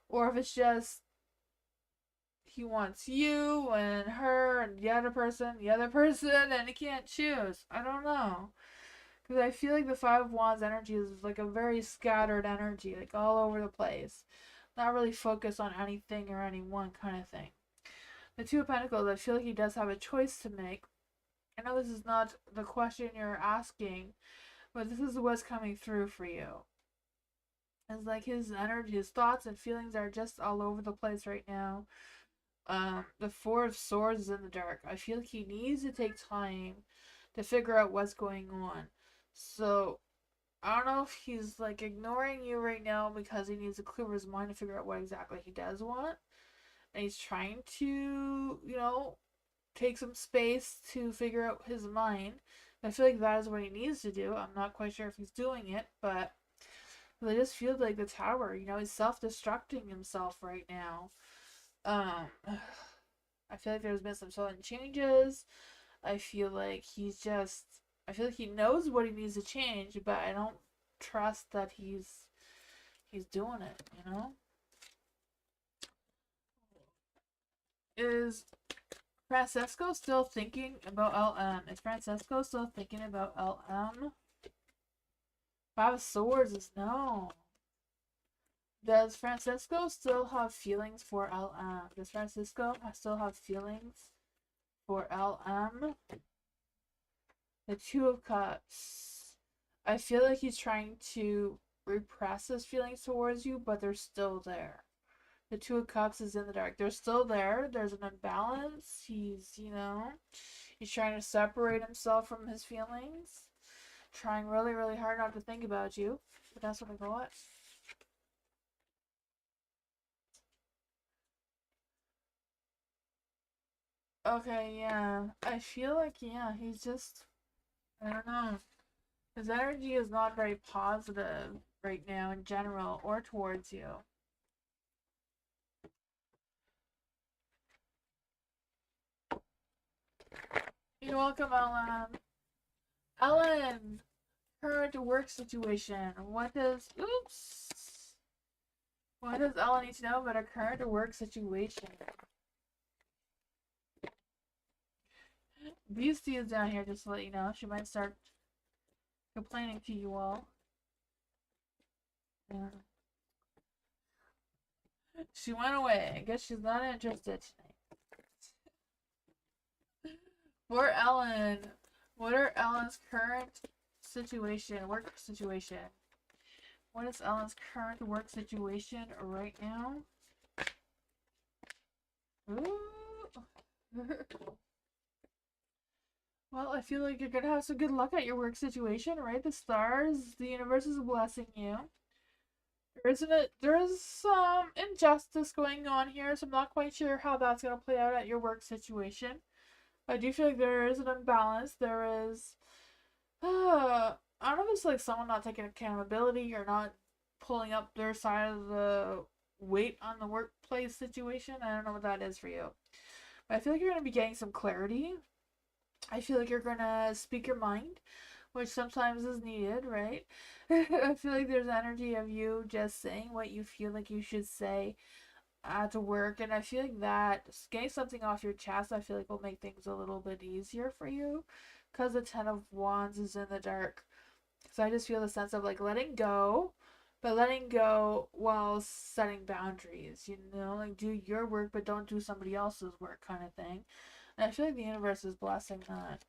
or if it's just he wants you and her and the other person, and he can't choose. I don't know. Because I feel like the Five of Wands energy is like a very scattered energy, like all over the place. Not really focused on anything or anyone kind of thing. The Two of Pentacles, I feel like he does have a choice to make. I know this is not the question you're asking, but this is what's coming through for you. It's like his energy, his thoughts and feelings are just all over the place right now. The Four of Swords is in the dark. I feel like he needs to take time to figure out what's going on. So, I don't know if he's like ignoring you right now because he needs to clear his mind to figure out what exactly he does want. And he's trying to, take some space to figure out his mind. I feel like that is what he needs to do. I'm not quite sure if he's doing it, but I just feel like the Tower, he's self-destructing himself right now. I feel like there's been some sudden changes. I feel like he knows what he needs to change, but I don't trust that he's doing it, Is Francesco still thinking about LM? Is Francesco still thinking about LM? Five of Swords is no. Does Francisco still have feelings for LM? Does Francisco still have feelings for LM? The Two of Cups. I feel like he's trying to repress his feelings towards you, but they're still there. The Two of Cups is in the dark. They're still there. There's an imbalance. He's trying to separate himself from his feelings. Trying really, really hard not to think about you. But that's what I got. Okay, yeah. I feel like, yeah, he's just, I don't know. His energy is not very positive right now in general or towards you. You're welcome, Ellen. Ellen! Current work situation. What does Ellen need to know about her current work situation? Beastie is down here just to let you know. She might start complaining to you all. Yeah. She went away. I guess she's not interested tonight. For Ellen, what are Ellen's current work situation? What is Ellen's current work situation right now? Ooh. Well, I feel like you're gonna have some good luck at your work situation, right? The stars, the universe is blessing you. There's some injustice going on here, so I'm not quite sure how that's gonna play out at your work situation. I do feel like there is an imbalance. There is, I don't know if it's like someone not taking accountability or not pulling up their side of the weight on the workplace situation. I don't know what that is for you. But I feel like you're gonna be getting some clarity. I feel like you're gonna speak your mind, which sometimes is needed, right? I feel like there's energy of you just saying what you feel like you should say to work, and I feel like that getting something off your chest, I feel like will make things a little bit easier for you, because the Ten of Wands is in the dark. So I just feel the sense of like letting go, but letting go while setting boundaries. Like do your work, but don't do somebody else's work, kind of thing. And I feel like the universe is blessing that.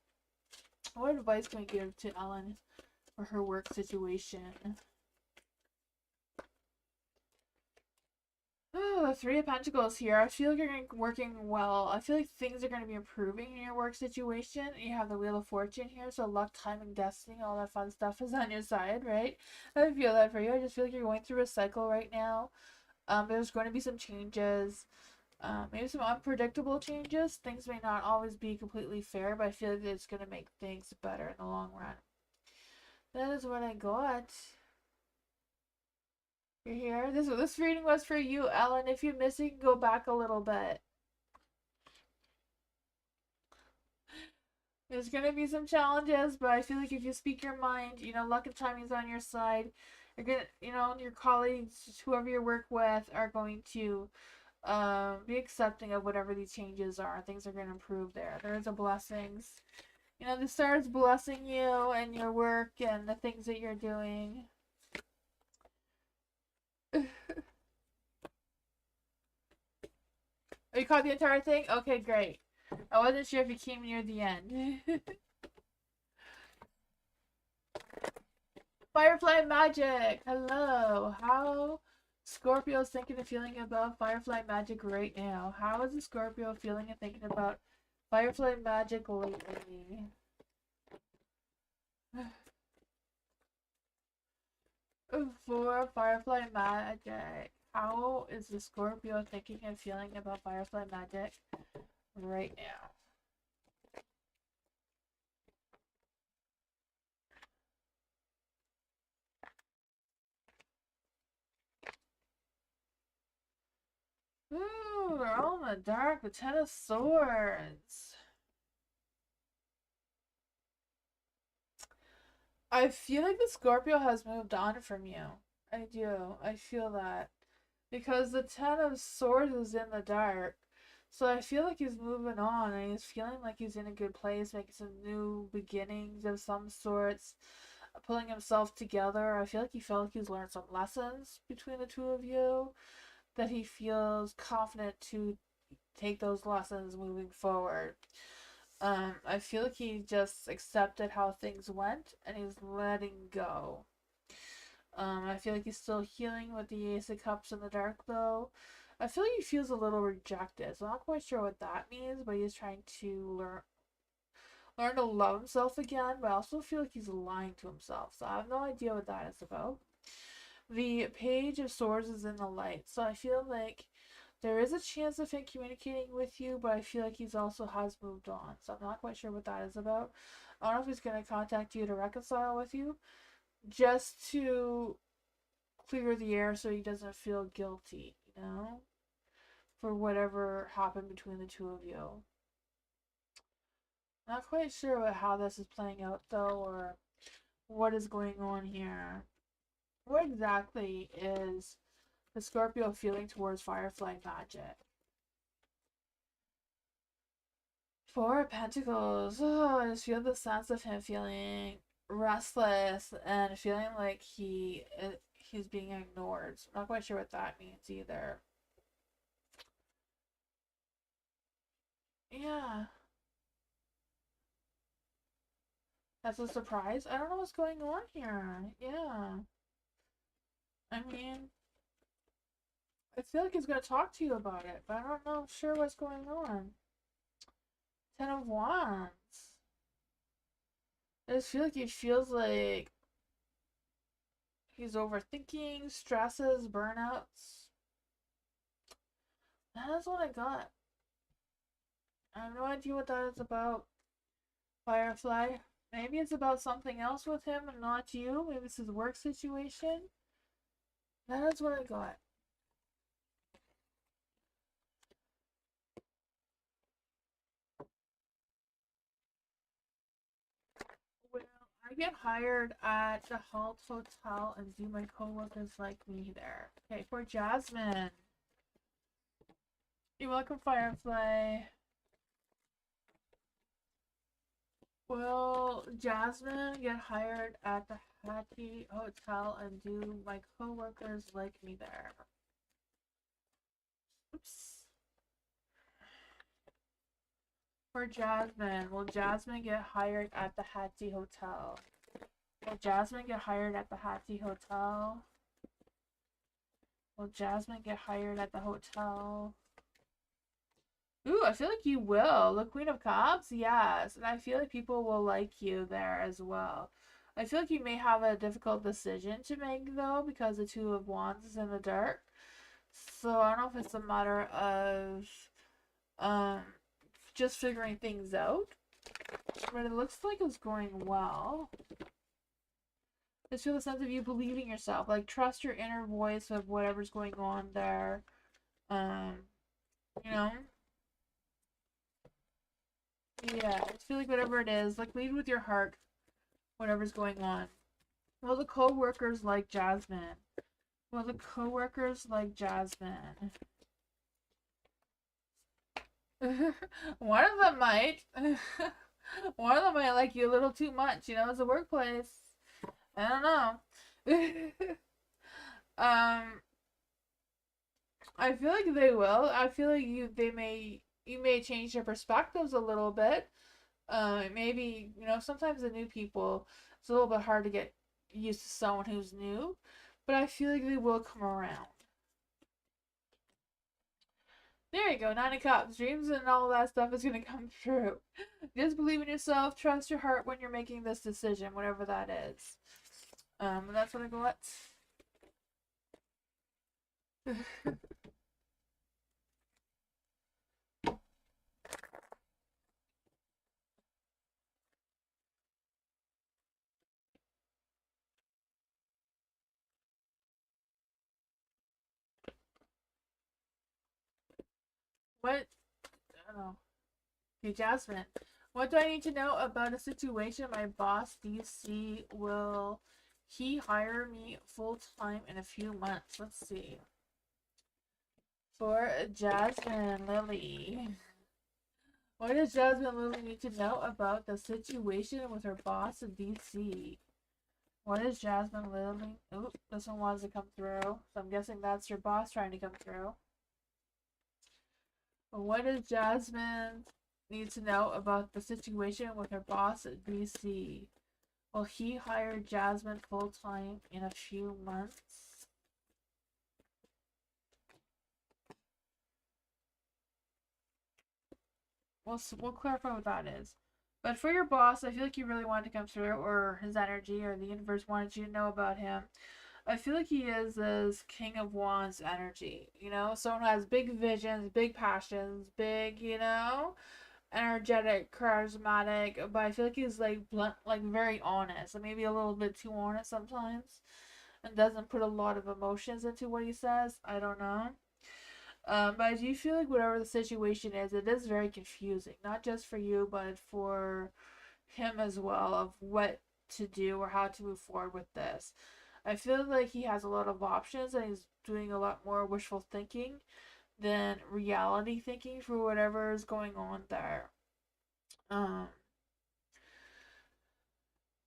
What advice can we give to Ellen for her work situation? Oh, the Three of Pentacles here. I feel like you're working well. I feel like things are going to be improving in your work situation. You have the Wheel of Fortune here, so luck, timing, destiny, all that fun stuff is on your side, right? I feel that for you. I just feel like you're going through a cycle right now. There's going to be some changes. Maybe some unpredictable changes. Things may not always be completely fair, but I feel like it's going to make things better in the long run. That is what I got. You're here. This reading was for you, Ellen. If you missed it, you can go back a little bit. There's going to be some challenges, but I feel like if you speak your mind, luck and timing is on your side. You're going to, your colleagues, whoever you work with, are going to be accepting of whatever these changes are. Things are going to improve there. There's a blessings. The stars blessing you and your work and the things that you're doing. Oh, you caught the entire thing? Okay, great. I wasn't sure if you came near the end. Firefly magic! Hello! How Scorpio's thinking and feeling about Firefly magic right now? How is the Scorpio feeling and thinking about Firefly magic lately? For Firefly magic, how is the Scorpio thinking and feeling about Firefly magic right now? Ooh, they're all in the dark. The Ten of Swords. I feel like the Scorpio has moved on from you. I do. I feel that. Because the Ten of Swords is in the dark. So I feel like he's moving on and he's feeling like he's in a good place, making some new beginnings of some sorts. pulling himself together. I feel like he felt like he's learned some lessons between the two of you, that he feels confident to take those lessons moving forward. I feel like he just accepted how things went and he's letting go. I feel like he's still healing with the Ace of Cups in the dark, though. I feel like he feels a little rejected, so I'm not quite sure what that means, but he's trying to learn to love himself again, but I also feel like he's lying to himself, so I have no idea what that is about. The Page of Swords is in the light, so I feel like there is a chance of him communicating with you, but I feel like he's also has moved on, so I'm not quite sure what that is about. I don't know if he's going to contact you to reconcile with you, just to clear the air so he doesn't feel guilty, you know, for whatever happened between the two of you. Not quite sure how this is playing out, though, or what is going on here. What exactly is the Scorpio feeling towards Firefly magic? Four of Pentacles. Oh, I just feel the sense of him feeling restless and feeling like he's being ignored. So I'm not quite sure what that means either. Yeah. That's a surprise. I don't know what's going on here. Yeah. I mean, I feel like he's going to talk to you about it, but I don't know sure what's going on. Ten of Wands. I just feel like he feels like he's overthinking, stresses, burnouts. That is what I got. I have no idea what that is about. Firefly. Maybe it's about something else with him and not you. Maybe it's his work situation. That is what I got. Well, I get hired at the Halt Hotel and do my coworkers like me there. Okay, for Jasmine. You're welcome, Firefly. Will Jasmine get hired at the Hattie Hotel and do my coworkers like me there? Oops. For Jasmine, will Jasmine get hired at the Hattie Hotel? Will Jasmine get hired at the Hattie Hotel? Will Jasmine get hired at the hotel? Ooh, I feel like you will. The Queen of Cups? Yes. And I feel like people will like you there as well. I feel like you may have a difficult decision to make, though, because the Two of Wands is in the dark. So I don't know if it's a matter of um just figuring things out. But it looks like it's going well. Just feel the sense of you believing yourself. Like, trust your inner voice of whatever's going on there. You know? Yeah, I feel like whatever it is, like, lead with your heart, whatever's going on. Well, the co-workers like Jasmine. Well, the co-workers like Jasmine. One of them might. One of them might like you a little too much, you know, it's a workplace. I don't know. I feel like they will. I feel like you may change their perspectives a little bit. Maybe, you know, sometimes the new people, it's a little bit hard to get used to someone who's new, but I feel like they will come around. There you go, 9 of Cups. Dreams and all that stuff is going to come true. Just believe in yourself. Trust your heart when you're making this decision, whatever that is. That's what I got. What? I don't know. Okay, Jasmine. What do I need to know about a situation my boss DC will he hire me full time in a few months? Let's see. For Jasmine Lily. What does Jasmine Lily need to know about the situation with her boss in DC? What is Jasmine Lily? Ooh, this one wants to come through. So I'm guessing that's your boss trying to come through. But what does Jasmine need to know about the situation with her boss at BC? Will he hire Jasmine full-time in a few months? We'll clarify what that is. But for your boss, I feel like you really wanted to come through, or his energy, or the universe wanted you to know about him. I feel like he is this King of Wands energy, you know? Someone who has big visions, big passions, big, you know? Energetic, charismatic, but I feel like he's like blunt, like very honest, and maybe a little bit too honest sometimes, and doesn't put a lot of emotions into what he says. I don't know. But I do feel like whatever the situation is, it is very confusing, not just for you, but for him as well, of what to do or how to move forward with this. I feel like he has a lot of options and he's doing a lot more wishful thinking than reality thinking for whatever is going on there. Um,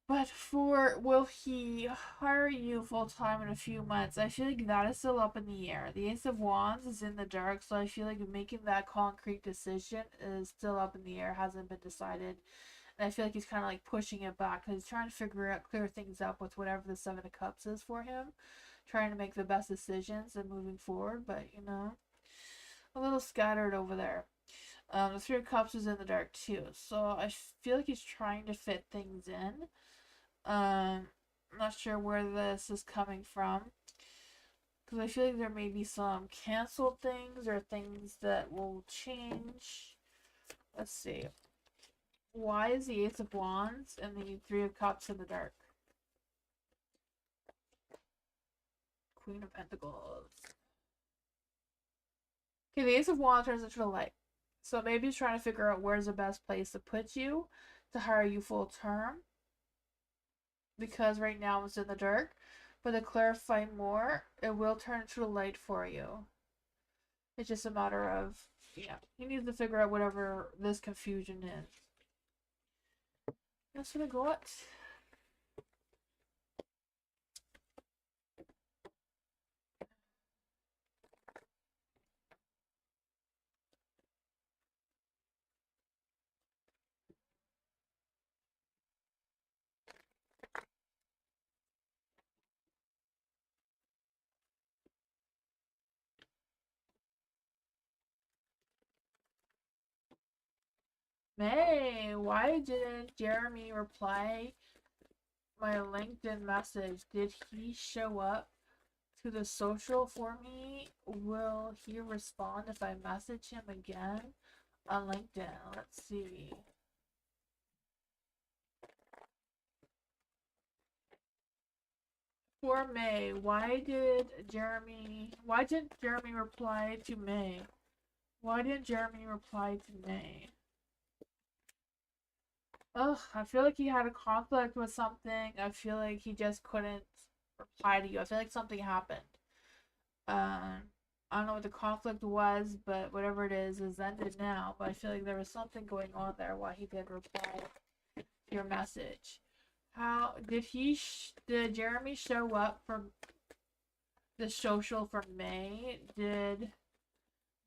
but for will he hire you full time in a few months? I feel like that is still up in the air. The Ace of Wands is in the dark, so I feel like making that concrete decision is still up in the air, hasn't been decided. And I feel like he's kind of like pushing it back because he's trying to figure out, clear things up with whatever the Seven of Cups is for him, trying to make the best decisions and moving forward. But you know, a little scattered over there. The Three of Cups is in the dark too, so I feel like he's trying to fit things in. I'm not sure where this is coming from because I feel like there may be some canceled things or things that will change. Let's see. Why is the Ace of Wands and the Three of Cups in the dark? Queen of Pentacles. Okay, the Ace of Wands turns into the light. So maybe he's trying to figure out where's the best place to put you to hire you full term. Because right now it's in the dark. But to clarify more, it will turn into the light for you. It's just a matter of, yeah, he needs to figure out whatever this confusion is. That's what I got. May, why didn't Jeremy reply my LinkedIn message? Did he show up to the social for me? Will he respond if I message him again on LinkedIn? Let's see. For May, why didn't Jeremy reply to May? Why didn't Jeremy reply to May? Ugh, I feel like he had a conflict with something. I feel like he just couldn't reply to you. I feel like something happened. I don't know what the conflict was, but whatever it is ended now. But I feel like there was something going on there why he did reply to your message. How did did Jeremy show up for the social for May? Did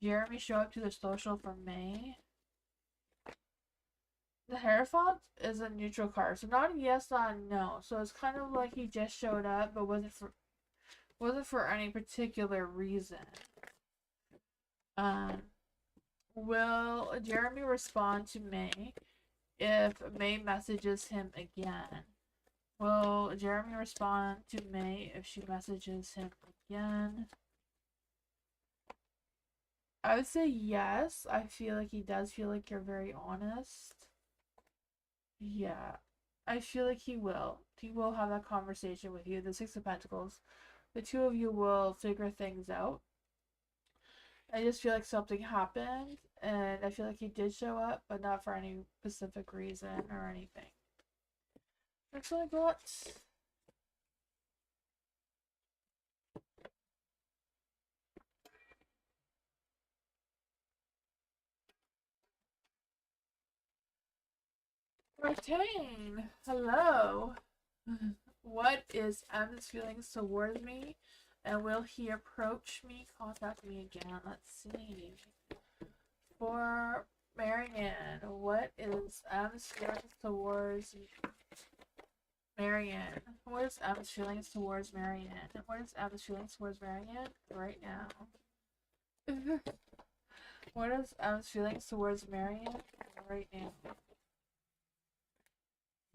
Jeremy show up to the social for May? The Hierophant is a neutral card, so not a yes, not a no. So it's kind of like he just showed up, but wasn't for any particular reason. Will Jeremy respond to May if May messages him again? Will Jeremy respond to May if she messages him again? I would say yes. I feel like he does feel like you're very honest. Yeah. I feel like he will. He will have that conversation with you. The Six of Pentacles. The two of you will figure things out. I just feel like something happened, and I feel like he did show up, but not for any specific reason or anything. That's what I got. Martine, hello. What is M's feelings towards me? And will he approach me, contact me again? Let's see. For Marianne, what is M's feelings towards Marianne? What is M's feelings towards Marianne? What is M's feelings towards Marianne right now? What is M's feelings towards Marianne right now?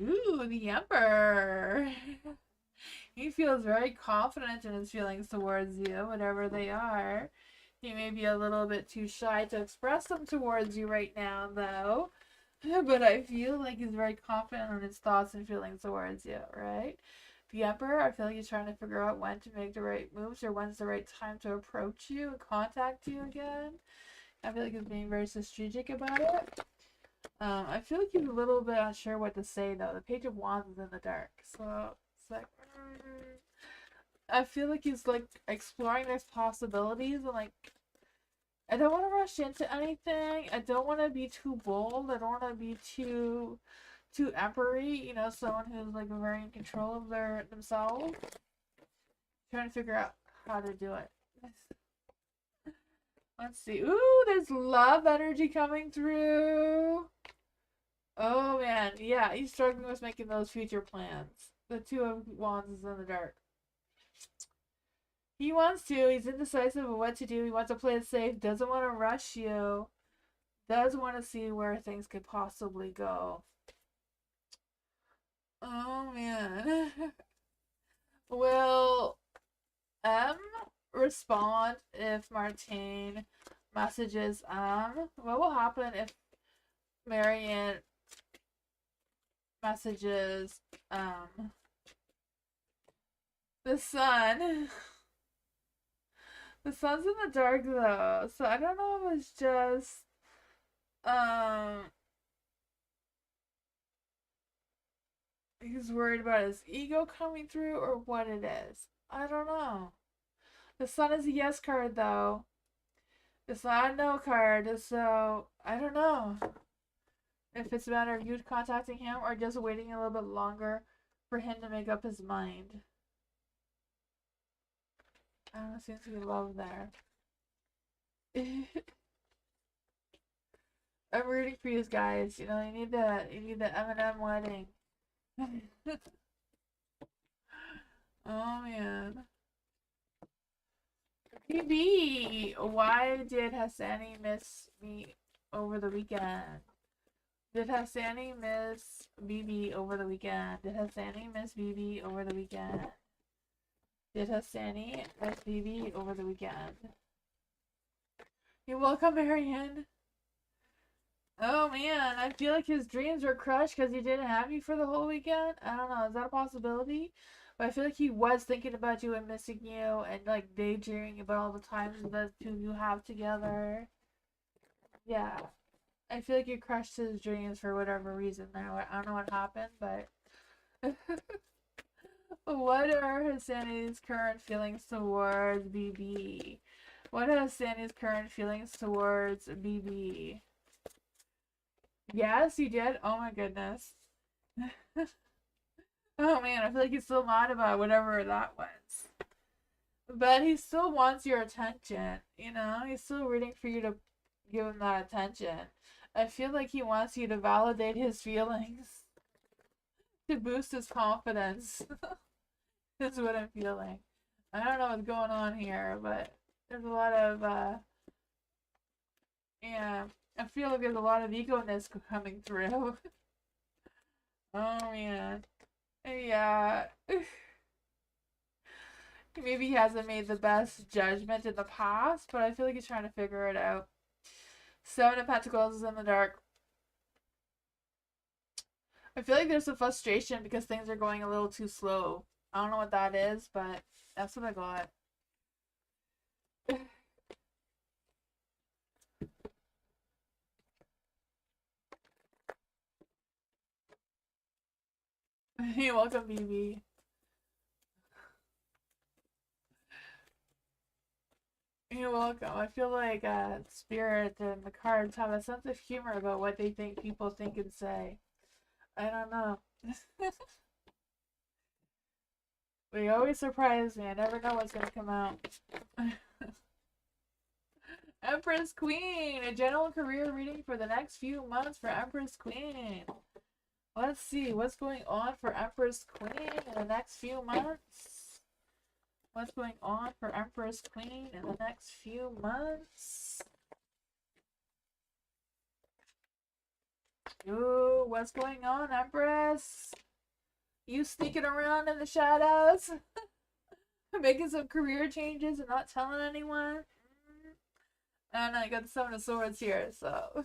Ooh, the Emperor. He feels very confident in his feelings towards you, whatever they are. He may be a little bit too shy to express them towards you right now, though. But I feel like he's very confident in his thoughts and feelings towards you, right? The Emperor, I feel like he's trying to figure out when to make the right moves or when's the right time to approach you and contact you again. I feel like he's being very strategic about it. I feel like he's a little bit unsure what to say, though. The Page of Wands is in the dark, so it's like... I feel like he's like exploring these possibilities and like I don't want to rush into anything. I don't want to be too bold. I don't want to be too empery, you know, someone who's like very in control of themselves. Trying to figure out how to do it. Let's see. Ooh, there's love energy coming through. Oh man, yeah, he's struggling with making those future plans. The Two of Wands is in the dark. He wants to. He's indecisive of what to do. He wants to play it safe. Doesn't want to rush you. Does want to see where things could possibly go. Oh, man. Will M respond if Martine messages M? What will happen if Marianne messages the Sun? The Sun's in the dark though, so I don't know if it's just he's worried about his ego coming through or what it is. I don't know. The Sun is a yes card though. It's not a no card, so I don't know if it's a matter of you contacting him or just waiting a little bit longer for him to make up his mind. I don't know, seems to be love there. I'm rooting for you guys. You know, you need the M&M wedding. Oh man. PB, why did Hassani miss me over the weekend? Did Hassani miss BB over the weekend? Did Hassani miss BB over the weekend? Did Hassani miss BB over the weekend? You're welcome, Marianne. Oh man, I feel like his dreams were crushed because he didn't have you for the whole weekend. I don't know, is that a possibility? But I feel like he was thinking about you and missing you and like daydreaming about all the times the two of you have together. Yeah. I feel like you crushed his dreams for whatever reason there. I don't know what happened, but what are Hassani's current feelings towards BB? What are Hassani's current feelings towards BB? Yes, you did? Oh my goodness. Oh man, I feel like he's still mad about whatever that was. But he still wants your attention, you know? He's still rooting for you to give him that attention. I feel like he wants you to validate his feelings. To boost his confidence. That's what I'm feeling. I don't know what's going on here, but there's a lot of, yeah, I feel like there's a lot of ego-ness coming through. Oh man. Yeah. Maybe he hasn't made the best judgment in the past, but I feel like he's trying to figure it out. Seven of Pentacles is in the dark. I feel like there's a frustration because things are going a little too slow. I don't know what that is, but that's what I got. You're welcome, BB. You're welcome. I feel like Spirit and the cards have a sense of humor about what they think people think and say. I don't know. They always surprise me. I never know what's gonna come out. Empress Queen, a general career reading for the next few months for Empress Queen. Let's see what's going on for Empress Queen in the next few months. What's going on for Empress Queen in the next few months? Ooh, what's going on, Empress? You sneaking around in the shadows, making some career changes and not telling anyone. I don't know, I got the Seven of Swords here, so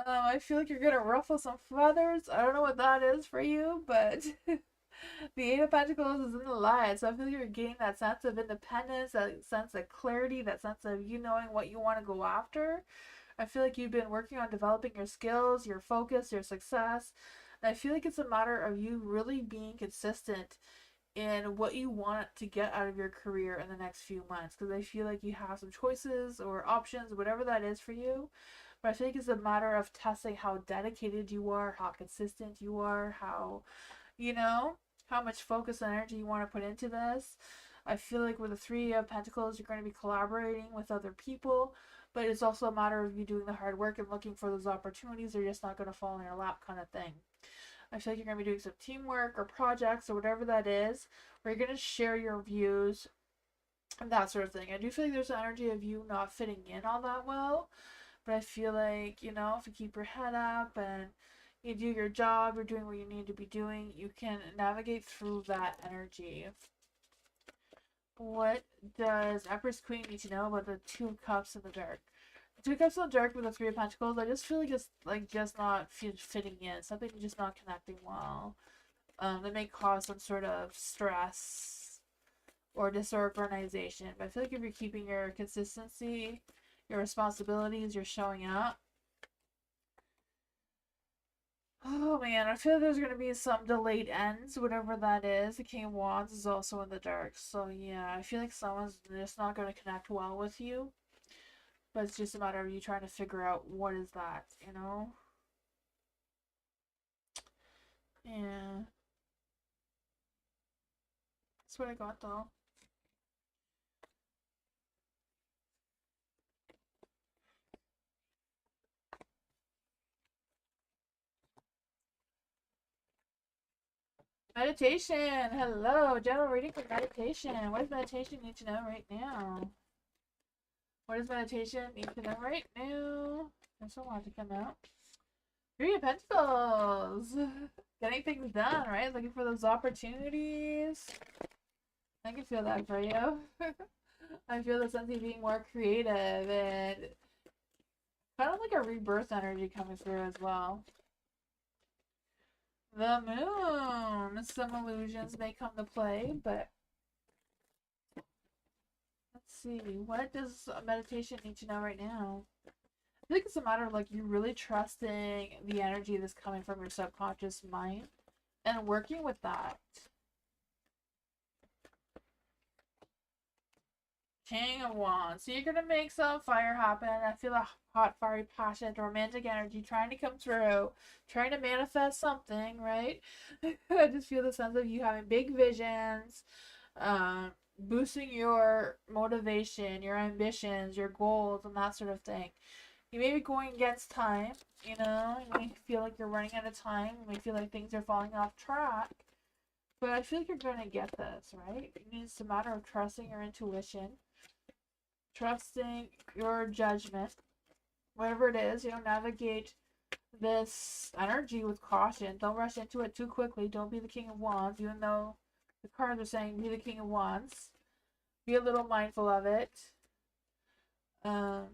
I feel like you're gonna ruffle some feathers. I don't know what that is for you, but the Eight of Pentacles is in the light, so I feel like you're getting that sense of independence, that sense of clarity, that sense of you knowing what you want to go after. I feel like you've been working on developing your skills, your focus, your success. And I feel like it's a matter of you really being consistent in what you want to get out of your career in the next few months. Because I feel like you have some choices or options, whatever that is for you. But I feel like it's a matter of testing how dedicated you are, how consistent you are, how, you know, how much focus and energy you want to put into this. I feel like with the Three of Pentacles, you're going to be collaborating with other people, but it's also a matter of you doing the hard work and looking for those opportunities. They're just not going to fall in your lap, kind of thing. I feel like you're going to be doing some teamwork or projects or whatever that is, where you're going to share your views and that sort of thing. I do feel like there's an energy of you not fitting in all that well, but I feel like, you know, if you keep your head up and you do your job, you're doing what you need to be doing, you can navigate through that energy. What does Empress Queen need to know about the Two of Cups in the dark? The Two of Cups in the dark with the Three of Pentacles, I just feel like it's like just not fitting in. Something just not connecting well. That may cause some sort of stress or disorganization. But I feel like if you're keeping your consistency, your responsibilities, you're showing up. Oh man, I feel like there's gonna be some delayed ends, whatever that is. The King of Wands is also in the dark, so yeah, I feel like someone's just not gonna connect well with you. But it's just a matter of you trying to figure out what is that, you know? Yeah. That's what I got though. Meditation. Hello, general reading for meditation. What does meditation need to know right now? What does meditation need to know right now? There's a lot to come out. Three of Pentacles. Getting things done, right? Looking for those opportunities. I can feel that for you. I feel the sense of being more creative and kind of like a rebirth energy coming through as well. The moon. Some illusions may come to play, but let's see. What does meditation need to know right now? I think it's a matter of like you really trusting the energy that's coming from your subconscious mind and working with that. King of Wands. So you're gonna make some fire happen. I feel a hot, fiery, passionate, romantic energy trying to come through, trying to manifest something, right? I just feel the sense of you having big visions, boosting your motivation, your ambitions, your goals, and that sort of thing. You may be going against time, you know, you may feel like you're running out of time, you may feel like things are falling off track, but I feel like you're gonna get this, right? It's a matter of trusting your intuition, trusting your judgment, whatever it is, you know, navigate this energy with caution. Don't rush into it too quickly. Don't be the King of Wands, even though the cards are saying be the King of Wands. Be a little mindful of it. Yeah.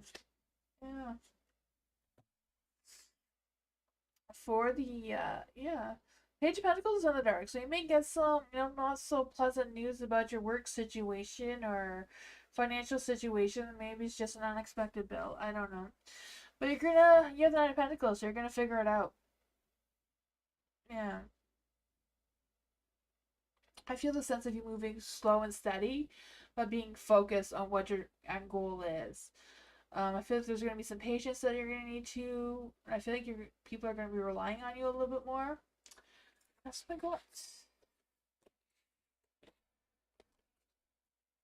For the, yeah. Page of Pentacles is in the dark, so you may get some, you know, not so pleasant news about your work situation or financial situation. Maybe it's just an unexpected bill. I don't know. But you have the Nine of Pentacles, so you're gonna figure it out. Yeah. I feel the sense of you moving slow and steady, but being focused on what your end goal is. I feel like there's going to be some patience that you're going to need to. I feel like people are going to be relying on you a little bit more. That's what I got.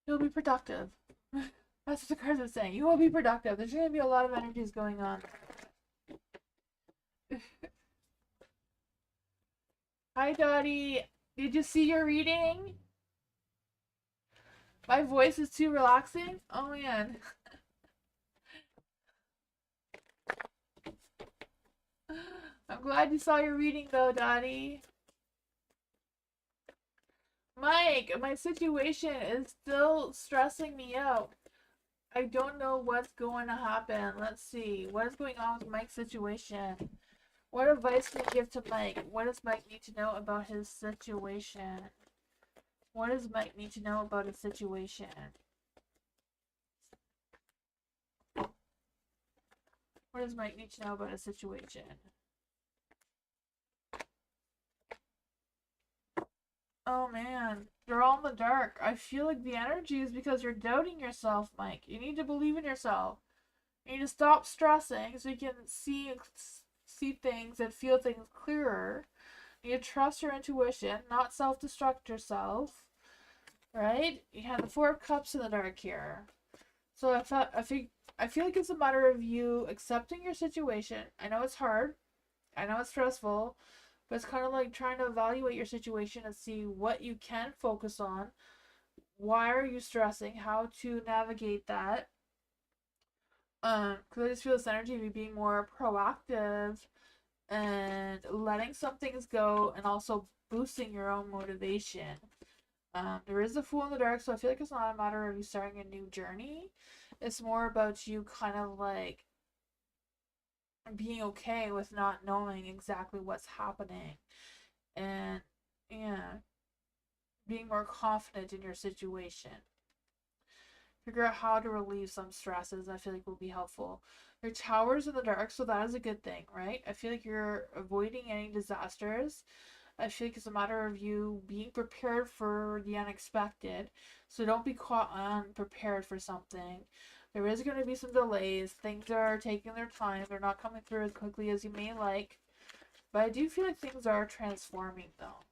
You'll be productive. That's what the cards are saying. You will be productive. There's going to be a lot of energies going on. Hi, Dottie. Did you see your reading? My voice is too relaxing? Oh, man. I'm glad you saw your reading, though, Dottie. Mike, my situation is still stressing me out. I don't know what's going to happen. Let's see. What is going on with Mike's situation? What advice can you give to Mike? What does Mike need to know about his situation? What does Mike need to know about his situation? What does Mike need to know about his situation? Oh man, you're all in the dark. I feel like the energy is because you're doubting yourself, Mike. You need to believe in yourself. You need to stop stressing so you can see things and feel things clearer. You need to trust your intuition, not self-destruct yourself. Right? You have the Four of Cups in the dark here. So I feel like it's a matter of you accepting your situation. I know it's hard. I know it's stressful. But it's kind of like trying to evaluate your situation and see what you can focus on. Why are you stressing? How to navigate that. Because I just feel this energy of you being more proactive and letting some things go and also boosting your own motivation. There is a Fool in the dark, so I feel like it's not a matter of you starting a new journey. It's more about you kind of like being okay with not knowing exactly what's happening. And yeah, being more confident in your situation. Figure out how to relieve some stresses, I feel like will be helpful. Your tower's in the dark, so that is a good thing, right? I feel like you're avoiding any disasters. I feel like it's a matter of you being prepared for the unexpected. So don't be caught unprepared for something. There is going to be some delays. Things are taking their time. They're not coming through as quickly as you may like. But I do feel like things are transforming, though.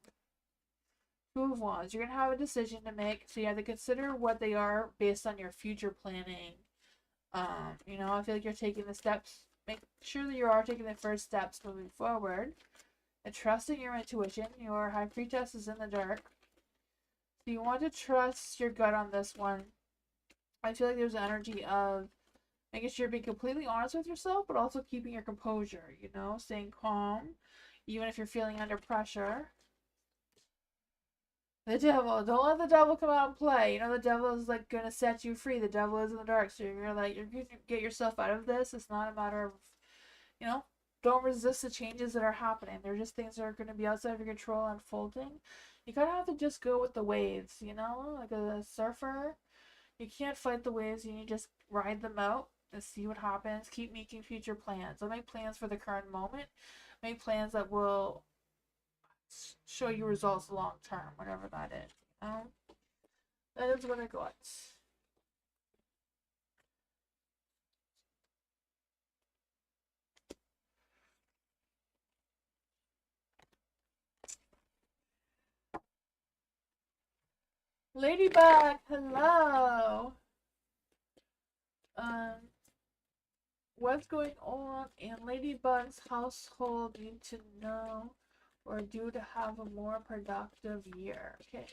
Two of Wands. You're going to have a decision to make. So you have to consider what they are based on your future planning. I feel like you're taking the steps. Make sure that you are taking the first steps moving forward. And trusting your intuition. Your High Priestess is in the dark. So you want to trust your gut on this one. I feel like there's an energy of making sure you're being completely honest with yourself, but also keeping your composure, staying calm, even if you're feeling under pressure. The devil. Don't let the devil come out and play. The devil is like gonna set you free. The devil is in the dark. So you're gonna get yourself out of this. It's not a matter of, don't resist the changes that are happening. They're just things that are gonna be outside of your control unfolding. You kind of have to just go with the waves, like a surfer. You can't fight the waves. You need to just ride them out and see what happens. Keep making future plans. Don't make plans for the current moment. Make plans that will show you results long term, whatever that is. That is what I got. Ladybug, hello. What's going on in Ladybug's household? Need to know or do to have a more productive year. Okay.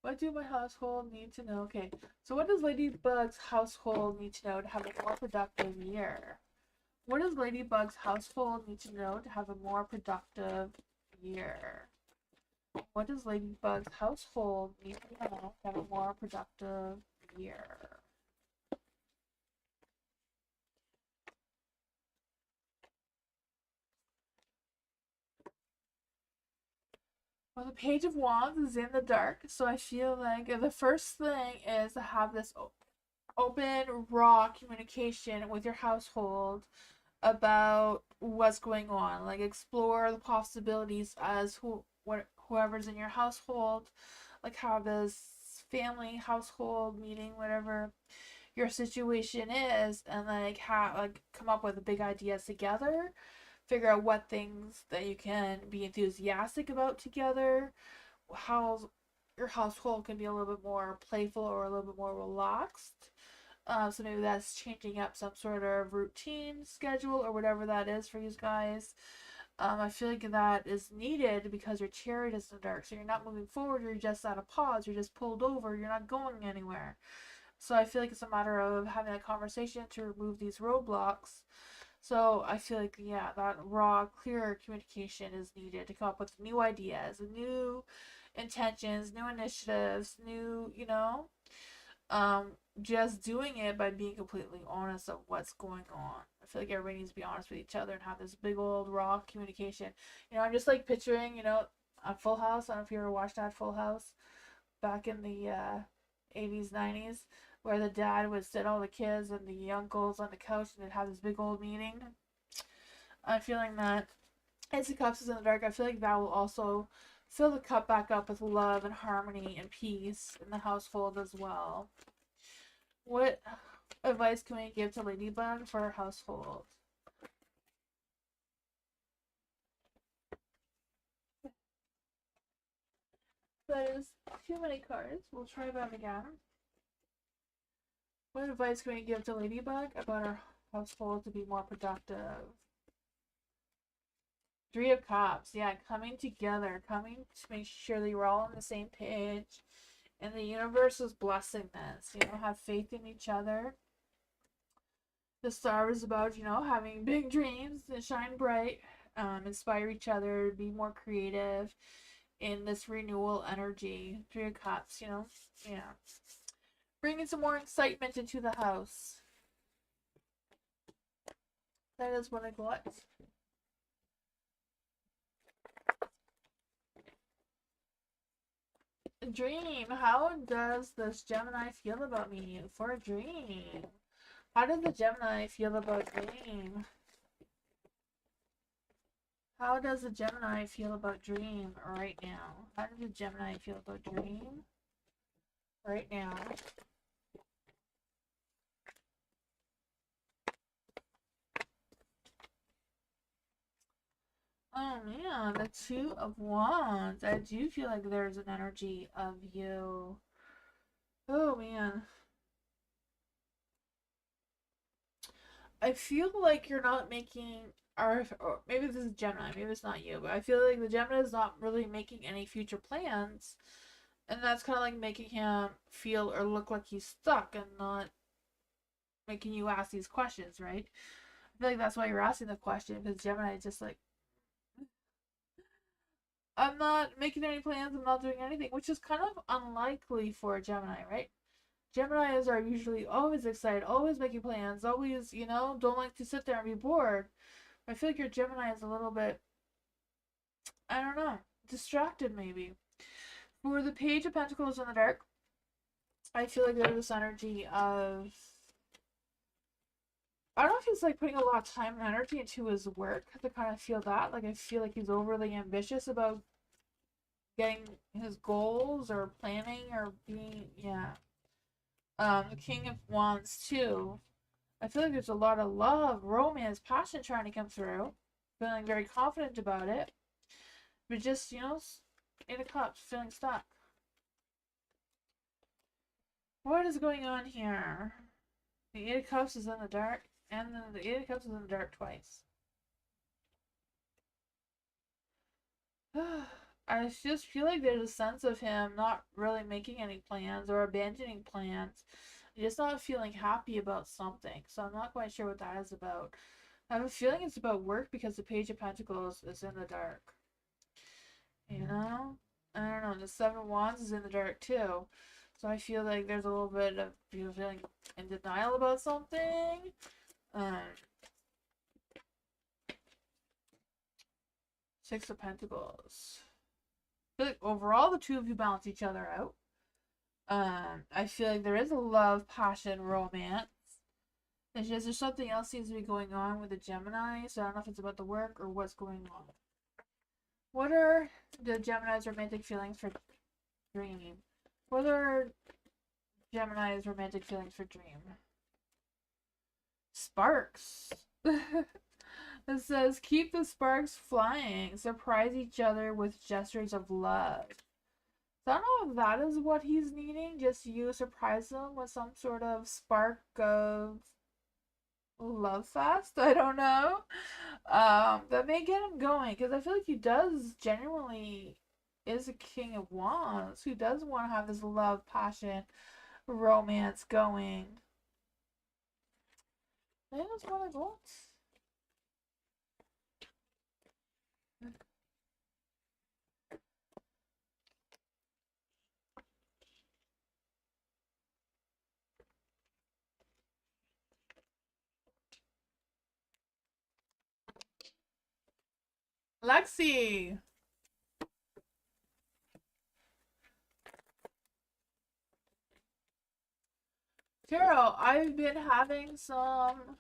What do my household need to know? Okay, so what does Ladybug's household need to know to have a more productive year? What does Ladybug's household need to know to have a more productive year? What does Ladybug's household need to know to have a more productive year? Well, the Page of Wands is in the dark, so I feel like the first thing is to have this open, raw communication with your household about what's going on. Like explore the possibilities as whoever's in your household, like have this family household meeting, whatever your situation is, and come up with big ideas together. Figure out what things that you can be enthusiastic about together. How your household can be a little bit more playful or a little bit more relaxed. So maybe that's changing up some sort of routine schedule or whatever that is for you guys. I feel like that is needed because your chariot is in the dark. So you're not moving forward, you're just at a pause, you're just pulled over, you're not going anywhere. So I feel like it's a matter of having a conversation to remove these roadblocks. So I feel like, yeah, that raw, clear communication is needed to come up with new ideas, new intentions, new initiatives, new, um, just doing it by being completely honest of what's going on. I feel like everybody needs to be honest with each other and have this big old raw communication. I'm just like picturing, a Full House. I don't know if you ever watched that Full House back in the 80s, 90s, where the dad would sit all the kids and the uncles on the couch and they'd have this big old meeting. I'm feeling that Ace of Cups is in the dark. I feel like that will also fill the cup back up with love and harmony and peace in the household as well. What advice can we give to Ladybug for her household? There's too many cards. We'll try them again. What advice can we give to Ladybug about our household to be more productive? Three of Cups. Yeah, coming together. Coming to make sure that you're all on the same page. And the universe is blessing this. Have faith in each other. The star is about, having big dreams and shine bright. Inspire each other, be more creative in this renewal energy. Three of Cups, yeah. Bringing some more excitement into the house. That is what I got. Dream. How does this Gemini feel about me? For a dream. How does the Gemini feel about Dream? How does the Gemini feel about Dream right now? How does the Gemini feel about Dream right now? Oh man, the Two of Wands. I do feel like there's an energy of you. Oh man. I feel like you're not making, or maybe this is Gemini, maybe it's not you, but I feel like the Gemini is not really making any future plans. And that's kind of like making him feel or look like he's stuck and not making you ask these questions, right? I feel like that's why you're asking the question, because Gemini is just like, I'm not making any plans, I'm not doing anything, which is kind of unlikely for a Gemini, right? Geminis are usually always excited, always making plans, always, don't like to sit there and be bored. I feel like your Gemini is a little bit, I don't know, distracted maybe. For the Page of Pentacles in the dark, I feel like there's this energy of, I don't know if he's like putting a lot of time and energy into his work to kind of feel that. Like I feel like he's overly ambitious about getting his goals or planning or being, yeah. The King of Wands too. I feel like there's a lot of love, romance, passion trying to come through. Feeling very confident about it. But just, Eight of Cups, feeling stuck. What is going on here? The Eight of Cups is in the dark, and then the Eight of Cups is in the dark twice. I just feel like there's a sense of him not really making any plans or abandoning plans. Just not feeling happy about something. So I'm not quite sure what that is about. I have a feeling it's about work because the Page of Pentacles is in the dark. I don't know. The Seven of Wands is in the dark too. So I feel like there's a little bit of feeling in denial about something. Six of Pentacles. I feel like overall the two of you balance each other out. I feel like there is a love, passion, romance. It's just there's something else seems to be going on with the Gemini, so I don't know if it's about the work or what's going on. What are the Gemini's romantic feelings for Dream? What are Gemini's romantic feelings for Dream? Sparks. It says, keep the sparks flying. Surprise each other with gestures of love. So I don't know if that is what he's needing. Just you surprise him with some sort of spark of love fest. I don't know. That may get him going because I feel like he does genuinely is a king of wands who does want to have this love, passion, romance going. I think that's what I want. Lexi! Carol, I've been having some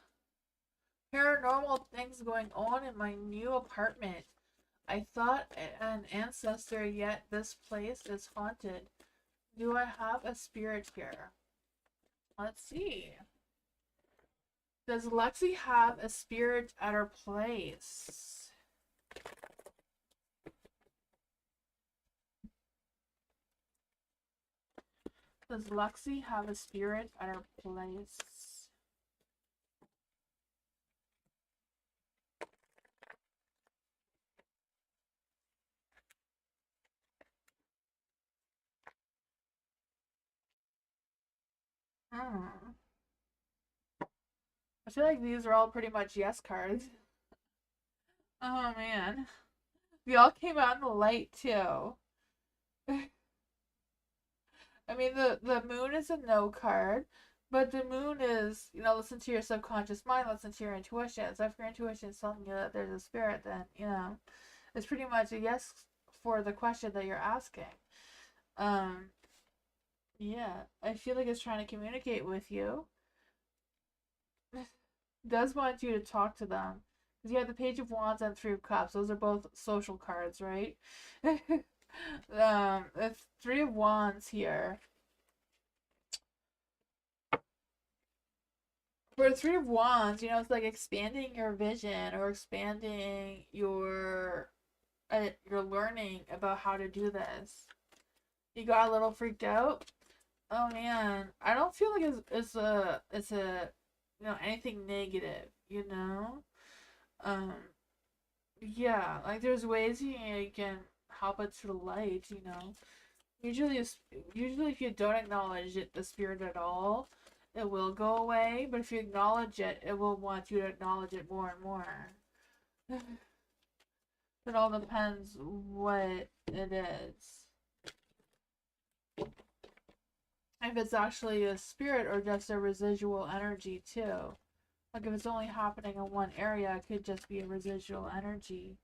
paranormal things going on in my new apartment. I thought an ancestor, yet this place is haunted. Do I have a spirit here? Let's see. Does Lexi have a spirit at her place? Does Lexi have a spirit at her place? Hmm. I feel like these are all pretty much yes cards. Oh man. They all came out in the light too. I mean the moon is a no card, but the moon is, listen to your subconscious mind, listen to your intuition. So if your intuition is telling you that there's a spirit, then it's pretty much a yes for the question that you're asking. Um yeah, I feel like it's trying to communicate with you. Does want you to talk to them. Because you have the Page of Wands and Three of Cups. Those are both social cards, right? The Three of Wands here. For Three of Wands, it's like expanding your vision or expanding your learning about how to do this. You got a little freaked out. Oh man, I don't feel like it's a anything negative. Um, yeah, like there's ways you can help it to the light. Usually, usually if you don't acknowledge the spirit at all, it will go away. But if you acknowledge it, it will want you to acknowledge it more and more. It all depends what it is. If it's actually a spirit or just a residual energy too. Like if it's only happening in one area, it could just be a residual energy.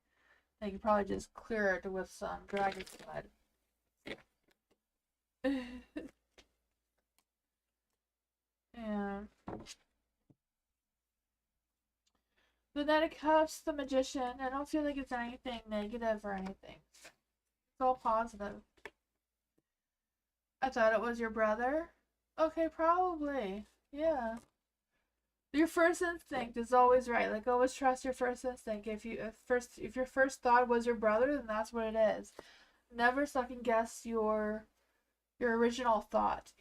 They could probably just clear it with some dragon's blood. Yeah. The Knight of Cups, the Magician. I don't feel like it's anything negative or anything. It's all positive. I thought it was your brother. Okay, probably. Yeah. Your first instinct is always right. Like always trust your first instinct. If your first thought was your brother, then that's what it is. Never second guess your original thought.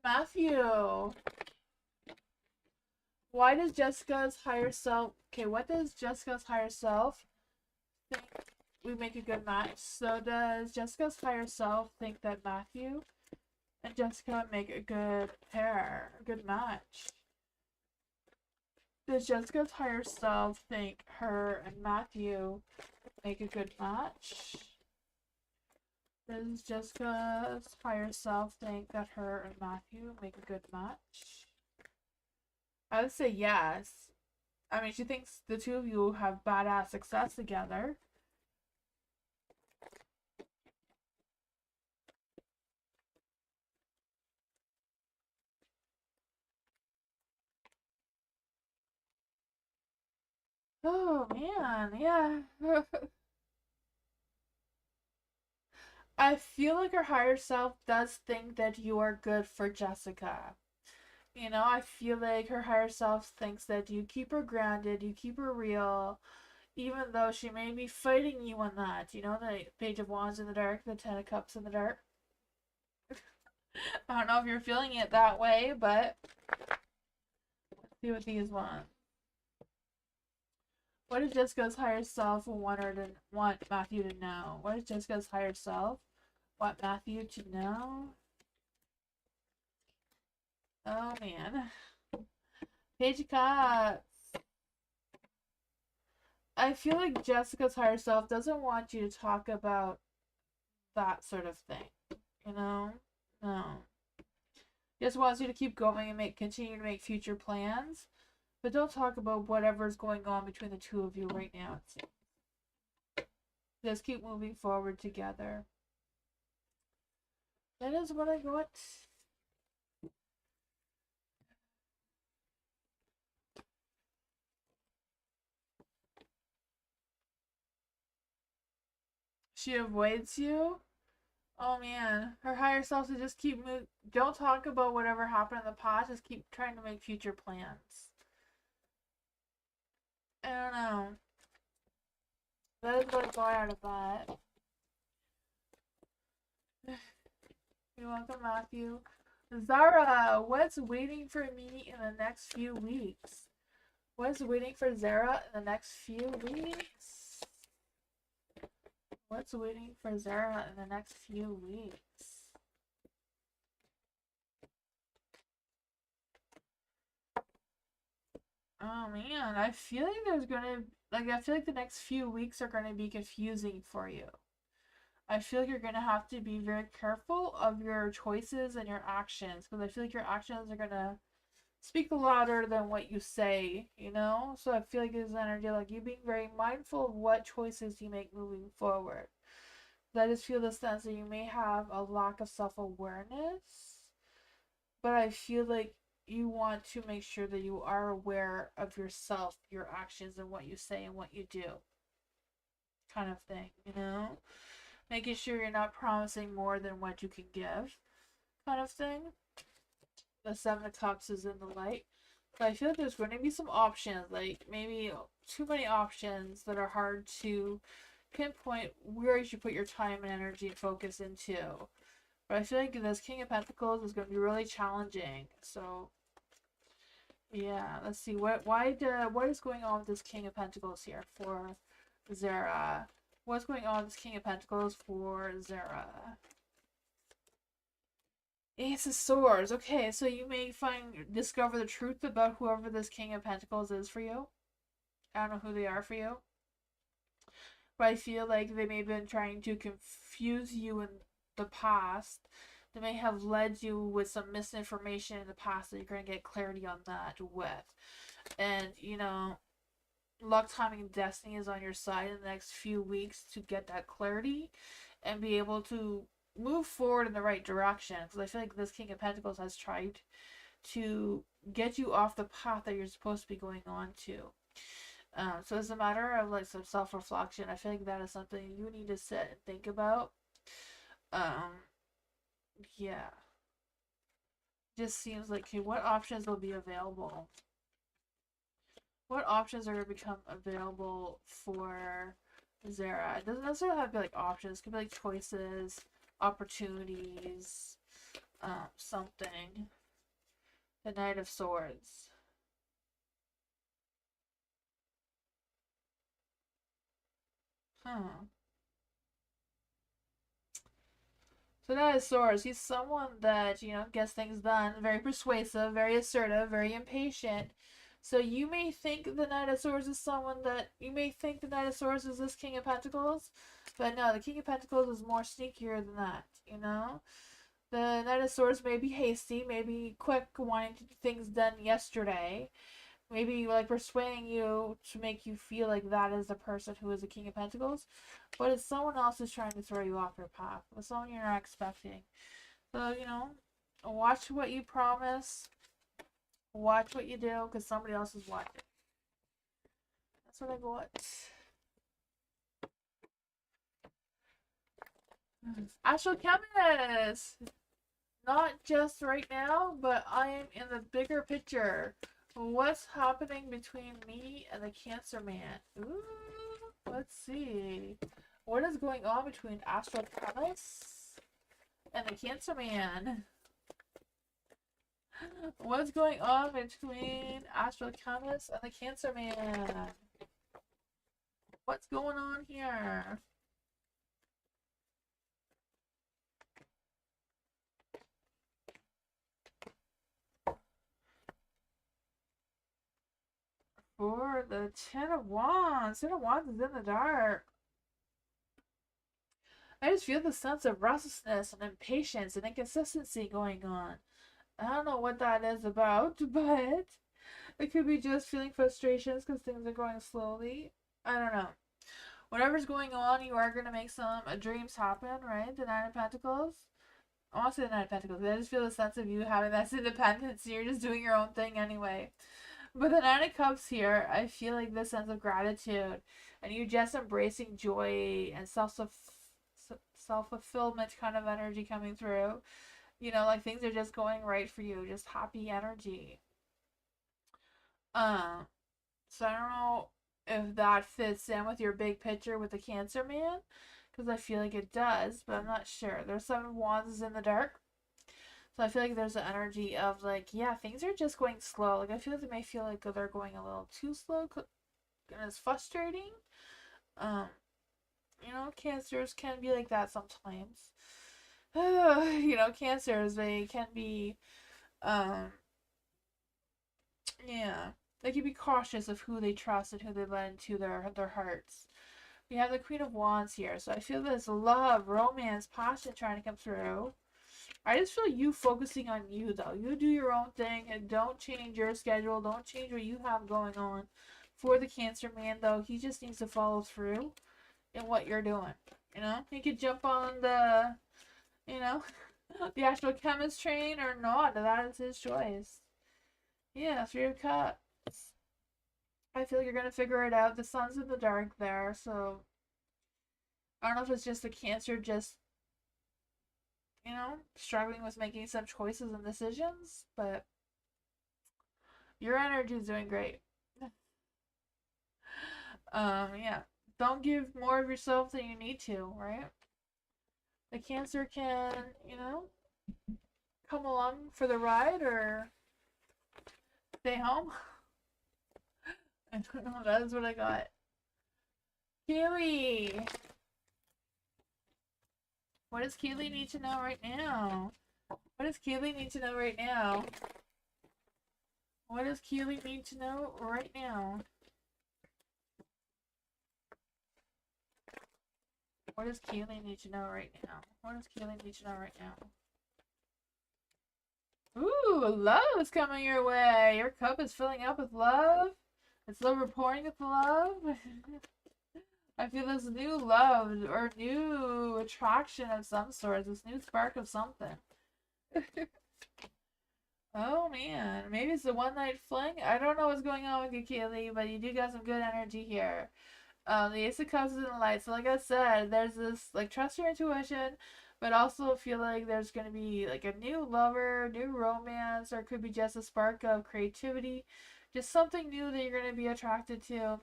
Matthew, why does Jessica's higher self okay, what does Jessica's higher self think we make a good match? So does Jessica's higher self think that Matthew and Jessica make a good pair, a good match? Does Jessica's higher self think her and Matthew make a good match? Does Jessica's higher self think that her and Matthew make a good match? I would say yes. I mean, she thinks the two of you have badass success together. Oh man, yeah. I feel like her higher self does think that you are good for Jessica. I feel like her higher self thinks that you keep her grounded, you keep her real, Even though she may be fighting you on that. You know, the Page of Wands in the dark, the Ten of Cups in the dark. I don't know if you're feeling it that way, but let's see what these want. What does Jessica's higher self want Matthew to know? What does Jessica's higher self want Matthew to know? Oh man. Page of Cups. I feel like Jessica's higher self doesn't want you to talk about that sort of thing. You know? No. Just wants you to keep going and continue to make future plans. But don't talk about whatever's going on between the two of you right now. Just keep moving forward together. That is what I got. She avoids you? Oh man. Her higher self to just keep moving. Don't talk about whatever happened in the past. Just keep trying to make future plans. I don't know. That is what I got out of that. You're welcome, Matthew. Zara, what's waiting for me in the next few weeks? What's waiting for Zara in the next few weeks? What's waiting for Zara in the next few weeks? Oh man, I feel like I feel like the next few weeks are gonna be confusing for you. I feel like you're gonna have to be very careful of your choices and your actions, because I feel like your actions are gonna speak louder than what you say, you know? So I feel like there's energy like you being very mindful of what choices you make moving forward. I just feel the sense that you may have a lack of self-awareness, but I feel like you want to make sure that you are aware of yourself, your actions, and what you say and what you do. Kind of thing, you know? Making sure you're not promising more than what you can give. Kind of thing. The Seven of Cups is in the light. But I feel like there's going to be some options, like maybe too many options that are hard to pinpoint where you should put your time and energy and focus into. But I feel like this King of Pentacles is going to be really challenging. So, yeah, let's see. What is going on with this King of Pentacles here for Zara? What's going on with this King of Pentacles for Zara? Ace of Swords. Okay, so you may discover the truth about whoever this King of Pentacles is for you. I don't know who they are for you. But I feel like they may have been trying to confuse you in the past. They may have led you with some misinformation in the past that you're going to get clarity on that with. And, you know, luck, timing, and destiny is on your side in the next few weeks to get that clarity and be able to move forward in the right direction. Because I feel like this King of Pentacles has tried to get you off the path that you're supposed to be going on to. So it's a matter of like some self-reflection. I feel like that is something you need to sit and think about. Yeah. Just seems like, okay, what options will be available? What options are going to become available for Zara? It doesn't necessarily have to be like options. It could be like choices, opportunities, something. The Knight of Swords. Huh. So Knight of Swords, he's someone that, you know, gets things done, very persuasive, very assertive, very impatient. So you may think the Knight of Swords is this King of Pentacles, but no, the King of Pentacles is more sneakier than that, you know? The Knight of Swords may be hasty, maybe quick, wanting to get things done yesterday, maybe like persuading you to make you feel like that is the person who is the King of Pentacles, but it's someone else who's trying to throw you off your path. It's someone you're not expecting. So, you know, watch what you promise. Watch what you do, because somebody else is watching. That's what I got. Astral Chemist! Not just right now, but I am in the bigger picture. What's happening between me and the Cancer Man? Ooh. Let's see. What is going on between Astral Chemist and the Cancer Man? What's going on between Astral Chemist and the Cancer Man? What's going on here? For the Ten of Wands. Ten of Wands is in the dark. I just feel the sense of restlessness and impatience and inconsistency going on. I don't know what that is about, but it could be just feeling frustrations because things are going slowly. I don't know. Whatever's going on, you are going to make some dreams happen, right? The Nine of Pentacles. I want to say the Nine of Pentacles. I just feel the sense of you having that independence. You're just doing your own thing anyway. But the Nine of Cups here, I feel like this sense of gratitude. And you just embracing joy and self-fulfillment kind of energy coming through. You know, like things are just going right for you. Just happy energy. So I don't know if that fits in with your big picture with the Cancer Man. Because I feel like it does, but I'm not sure. There's Seven of Wands is in the dark. So I feel like there's an energy of like, yeah, things are just going slow. Like I feel like they may feel like they're going a little too slow and it's frustrating. You know, Cancers can be like that sometimes. You know, Cancers, they can be, yeah, they can be cautious of who they trust and who they let into their hearts. We have the Queen of Wands here, so I feel this love, romance, passion trying to come through. I just feel you focusing on you, though. You do your own thing and don't change your schedule. Don't change what you have going on. For the Cancer Man, though, he just needs to follow through in what you're doing. You know, he could jump on the, you know, the Astral Chemist train or not. That is his choice. Yeah, Three of Cups. I feel like you're going to figure it out. The sun's in the dark there, so I don't know if it's just the Cancer just, you know, struggling with making some choices and decisions, but your energy is doing great. Yeah. Don't give more of yourself than you need to, right? The Cancer can, you know, come along for the ride or stay home. I don't know, that is what I got. Keely! What does Keely need to know right now? What does Keely need to know right now? What does Keely need to know right now? What does Keely need to know right now? What does Keely need to know right now? Ooh, love is coming your way. Your cup is filling up with love. It's overpouring with love. I feel this new love or new attraction of some sort. This new spark of something. Oh man, maybe it's a one night fling. I don't know what's going on with you, Kaylee, but you do got some good energy here. The Ace of Cups is in the light. So like I said, there's this like trust your intuition, but also feel like there's gonna be like a new lover, new romance, or it could be just a spark of creativity, just something new that you're gonna be attracted to.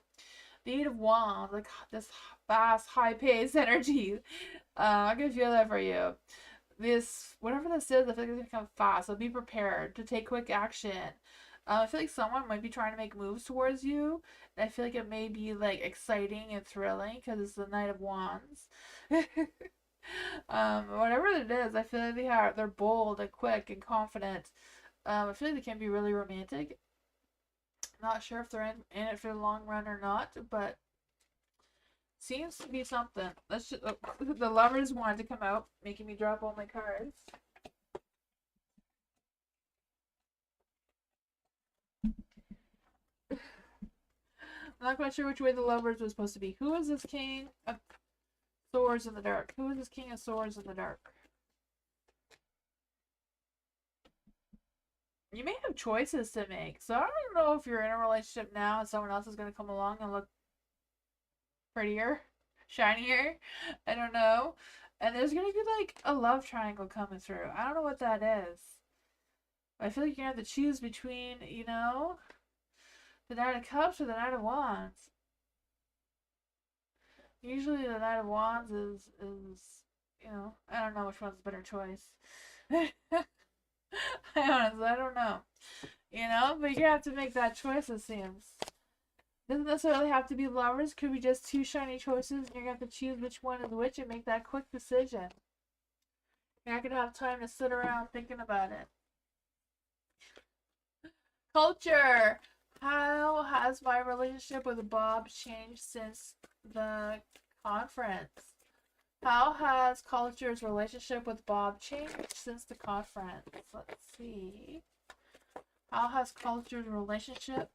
The Eight of Wands, like this fast, high-paced energy. I can feel that for you. This, whatever this is, I feel like it's gonna come fast. So be prepared to take quick action. I feel like someone might be trying to make moves towards you. And I feel like it may be like exciting and thrilling because it's the Knight of Wands. Whatever it is, I feel like they're bold and quick and confident. I feel like they can be really romantic. Not sure if they're in it for the long run or not, but seems to be something. Let's just, the lovers wanted to come out, making me drop all my cards. I'm not quite sure which way the lovers was supposed to be. Who is this King of Swords in the dark? Who is this King of Swords in the dark? You may have choices to make. So I don't know if you're in a relationship now and someone else is going to come along and look prettier, shinier. I don't know. And there's going to be like a love triangle coming through. I don't know what that is. I feel like you're going to have to choose between, you know, the Knight of Cups or the Knight of Wands. Usually the Knight of Wands is I don't know which one's a better choice. I honestly, I don't know. But you have to make that choice, it seems. Doesn't necessarily have to be lovers. Could be just two shiny choices, and you're going to have to choose which one is which and make that quick decision. You're not going to have time to sit around thinking about it. Culture. How has my relationship with Bob changed since the conference? How has Culture's relationship with Bob changed since the conference? Let's see. How has Culture's relationship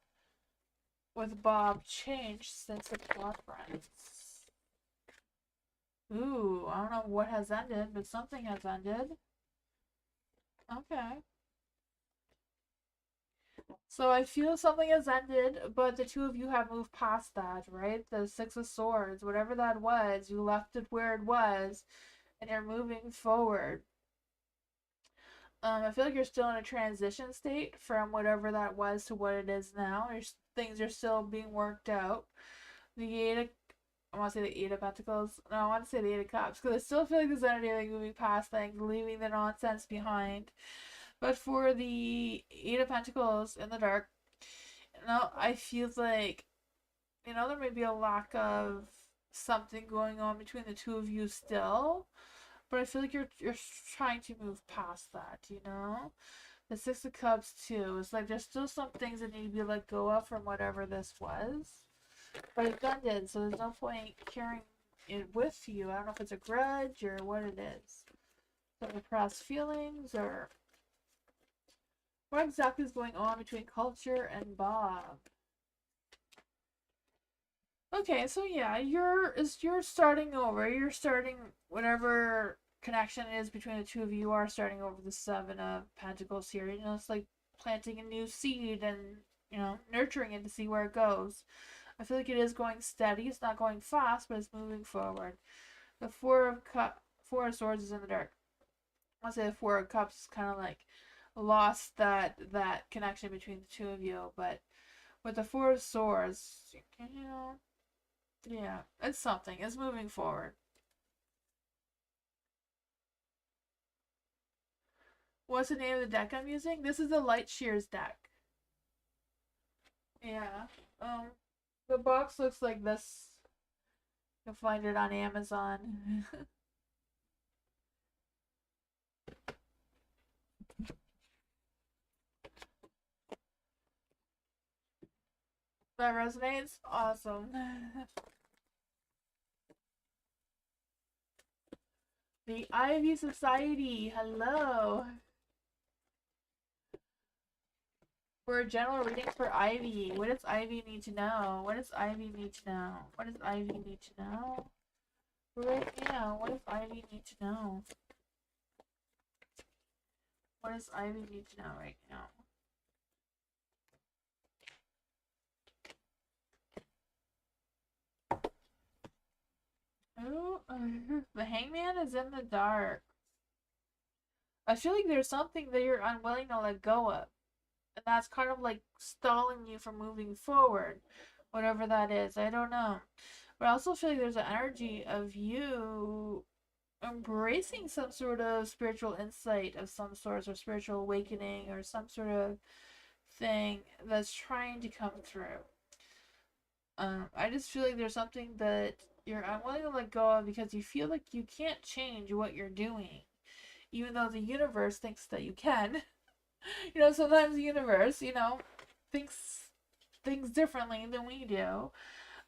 with Bob changed since the conference? Ooh, I don't know what has ended, but something has ended. Okay. So I feel something has ended, but the two of you have moved past that, right? The Six of Swords, whatever that was, you left it where it was, and you're moving forward. I feel like you're still in a transition state from whatever that was to what it is now. Things are still being worked out. I want to say the Eight of Pentacles. No, I want to say the Eight of Cups because I still feel like there's energy like moving past things, leaving the nonsense behind. But for the Eight of Pentacles in the dark, I feel like there may be a lack of something going on between the two of you still, but I feel like you're trying to move past that. The Six of Cups too. It's like there's still some things that need to be let go of from whatever this was. But it's ended, so there's no point carrying it with you. I don't know if it's a grudge or what it is. Some repressed feelings or what exactly is going on between Culture and Bob. Okay, so yeah, you're starting over. You're starting whatever connection is between the two of you are starting over the Seven of Pentacles here. It's like planting a new seed and nurturing it to see where it goes. I feel like it is going steady. It's not going fast, but it's moving forward. The Four of Swords is in the dark. I'll say the Four of Cups kind of like lost that connection between the two of you, but with the Four of Swords, yeah, it's something. It's moving forward. What's the name of the deck I'm using? This is the Light Shears deck. Yeah. The box looks like this. You'll find it on Amazon. That resonates? Awesome. The Ivy Society. Hello. For a general reading for Ivy. What does Ivy need to know? What does Ivy need to know? What does Ivy need to know? Right now, what does Ivy need to know? What does Ivy need to know right now? Oh, the Hangman is in the dark. I feel like there's something that you're unwilling to let go of. And that's kind of like stalling you from moving forward. Whatever that is. I don't know. But I also feel like there's an energy of you embracing some sort of spiritual insight of some sort or spiritual awakening or some sort of thing that's trying to come through. I just feel like there's something that you're unwilling to let go of because you feel like you can't change what you're doing, even though the universe thinks that you can. Sometimes the universe, thinks things differently than we do.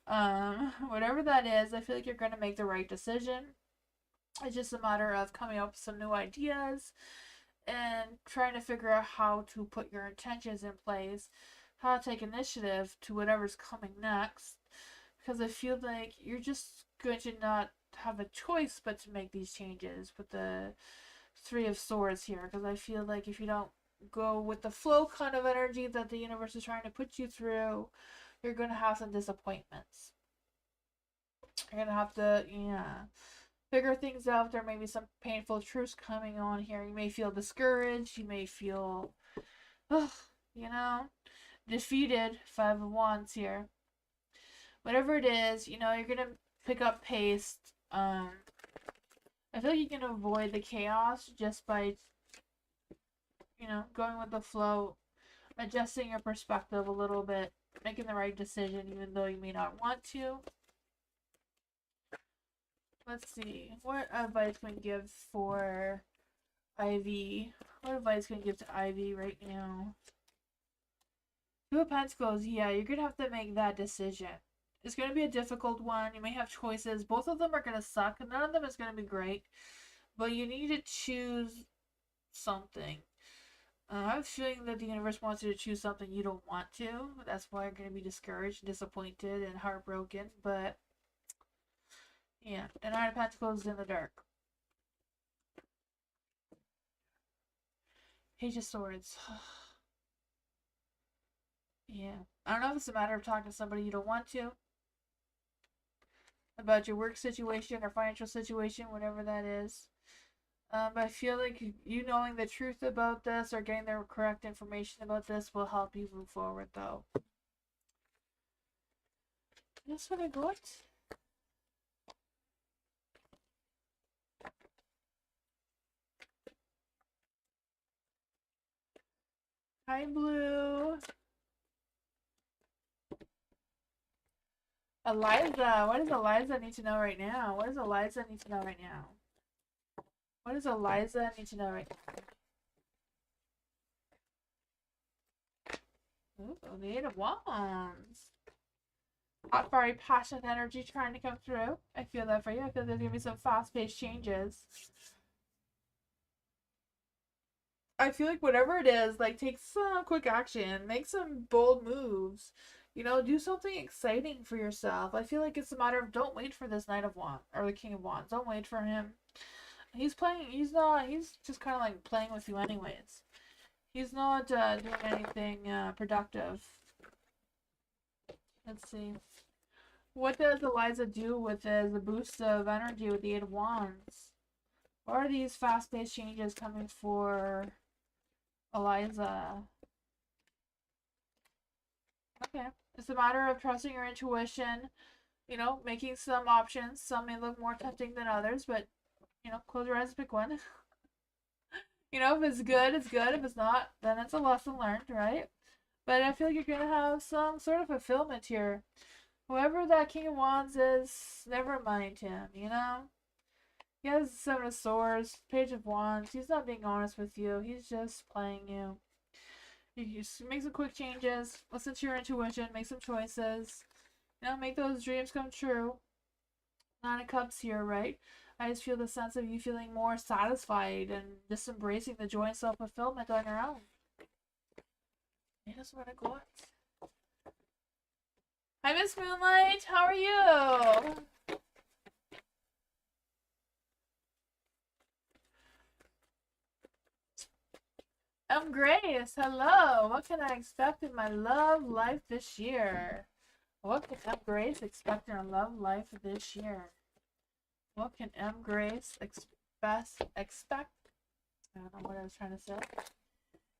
Whatever that is, I feel like you're going to make the right decision. It's just a matter of coming up with some new ideas and trying to figure out how to put your intentions in place, how to take initiative to whatever's coming next. Because I feel like you're just going to not have a choice but to make these changes with the Three of Swords here. Because I feel like if you don't go with the flow kind of energy that the universe is trying to put you through, you're going to have some disappointments. You're going to have to, figure things out. There may be some painful truths coming on here. You may feel discouraged. You may feel, defeated. Five of Wands here. Whatever it is, you're going to pick up pace. I feel like you can avoid the chaos just by, going with the flow, adjusting your perspective a little bit, making the right decision even though you may not want to. Let's see. What advice can we give for Ivy? What advice can we give to Ivy right now? Two of Pentacles, yeah, you're going to have to make that decision. It's going to be a difficult one. You may have choices. Both of them are going to suck. None of them is going to be great. But you need to choose something. I have a feeling that the universe wants you to choose something you don't want to. That's why you're going to be discouraged, disappointed, and heartbroken. But, yeah. The Nine of Pentacles is in the dark. Page of Swords. Yeah. I don't know if it's a matter of talking to somebody you don't want to. About your work situation or financial situation, whatever that is. But I feel like you knowing the truth about this or getting the correct information about this will help you move forward, though. That's what I got. Hi, Blue. Eliza. What does Eliza need to know right now? What does Eliza need to know right now? What does Eliza need to know right now? Ooh, the Eight of Wands. Hot, fiery, passionate energy trying to come through. I feel that for you. I feel there's going to be some fast-paced changes. I feel like whatever it is, like, take some quick action. Make some bold moves. Do something exciting for yourself. I feel like it's a matter of don't wait for this Knight of Wands or the King of Wands. Don't wait for him. He's just kind of like playing with you anyways. He's not doing anything productive. Let's see. What does Eliza do with the boost of energy with the Eight of Wands? What are these fast-paced changes coming for Eliza? Okay. It's a matter of trusting your intuition, making some options. Some may look more tempting than others, but, close your eyes and pick one. If it's good, it's good. If it's not, then it's a lesson learned, right? But I feel like you're going to have some sort of fulfillment here. Whoever that King of Wands is, never mind him, He has Seven of Swords, Page of Wands. He's not being honest with you. He's just playing you. You just make some quick changes. Listen to your intuition. Make some choices. Make those dreams come true. Nine of Cups here, right? I just feel the sense of you feeling more satisfied and just embracing the joy and self-fulfillment on your own. That's what I got. Hi, Miss Moonlight. How are you? Grace. Hello. What can I expect in my love life this year? What can Grace expect in her love life this year? What can Grace expect? I don't know what I was trying to say.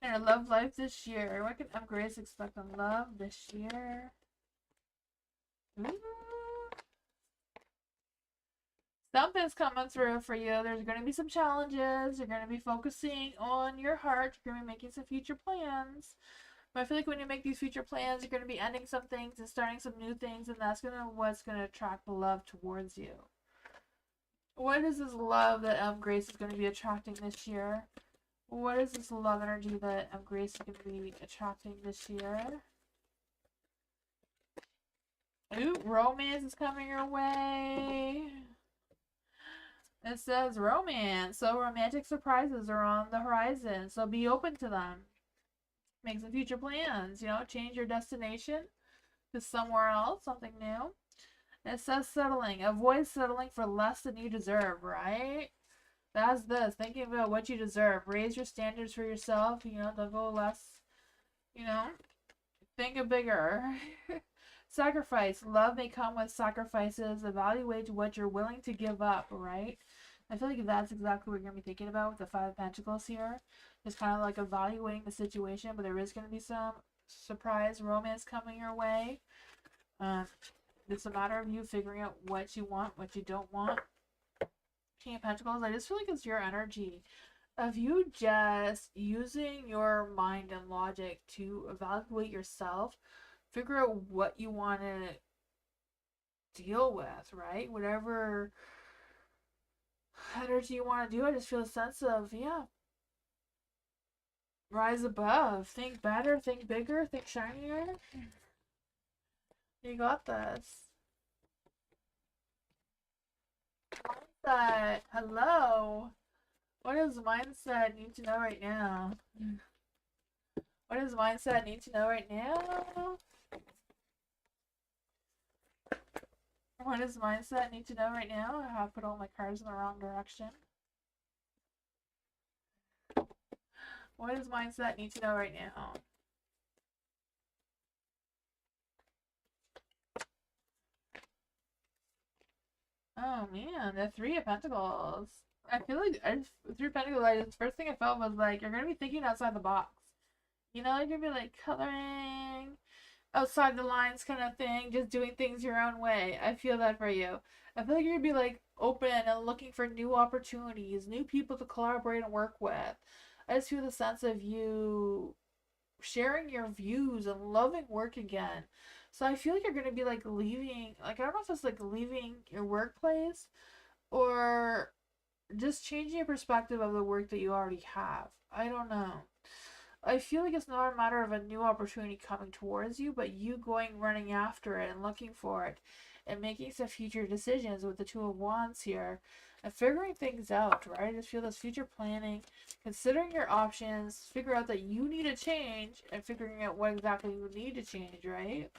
In her love life this year. What can Grace expect in love this year? Ooh. Something's coming through for you. There's going to be some challenges. You're going to be focusing on your heart. You're going to be making some future plans. But I feel like when you make these future plans, you're going to be ending some things and starting some new things. And that's what's going to attract love towards you. What is this love that Grace is going to be attracting this year? What is this love energy that Grace is going to be attracting this year? Ooh, romance is coming your way. It says romance. So romantic surprises are on the horizon. So be open to them. Make some future plans. Change your destination to somewhere else, something new. It says settling. Avoid settling for less than you deserve, right? That's this. Thinking about what you deserve. Raise your standards for yourself. Don't go less. Think of bigger. Sacrifice. Love may come with sacrifices. Evaluate what you're willing to give up, right? I feel like that's exactly what you're going to be thinking about with the Five of Pentacles here. It's kind of like evaluating the situation, but there is going to be some surprise romance coming your way. It's a matter of you figuring out what you want, what you don't want. King of Pentacles, I just feel like it's your energy of you just using your mind and logic to evaluate yourself, figure out what you want to deal with, right? Whatever energy you want to do, I just feel a sense of, yeah, rise above, think better, think bigger, think shinier. You got this. Mindset, hello. What does mindset need to know right now? What does mindset need to know right now? What does mindset need to know right now? I have put all my cards in the wrong direction. What does mindset need to know right now? Oh man, the Three of Pentacles. I feel like Three of Pentacles, the first thing I felt was like, you're going to be thinking outside the box. You know, you're going to be like coloring outside the lines kind of thing, just doing things your own way. I feel that for you. I feel like you're going to be like open and looking for new opportunities, new people to collaborate and work with. I just feel the sense of you sharing your views and loving work again. So I feel like you're gonna be like leaving, like I don't know if it's like leaving your workplace or just changing your perspective of the work that you already have. I don't know. I feel like it's not a matter of a new opportunity coming towards you, but you going running after it and looking for it and making some future decisions with the Two of Wands here and figuring things out, right? I just feel this future planning, considering your options, figure out that you need a change and figuring out what exactly you need to change, right?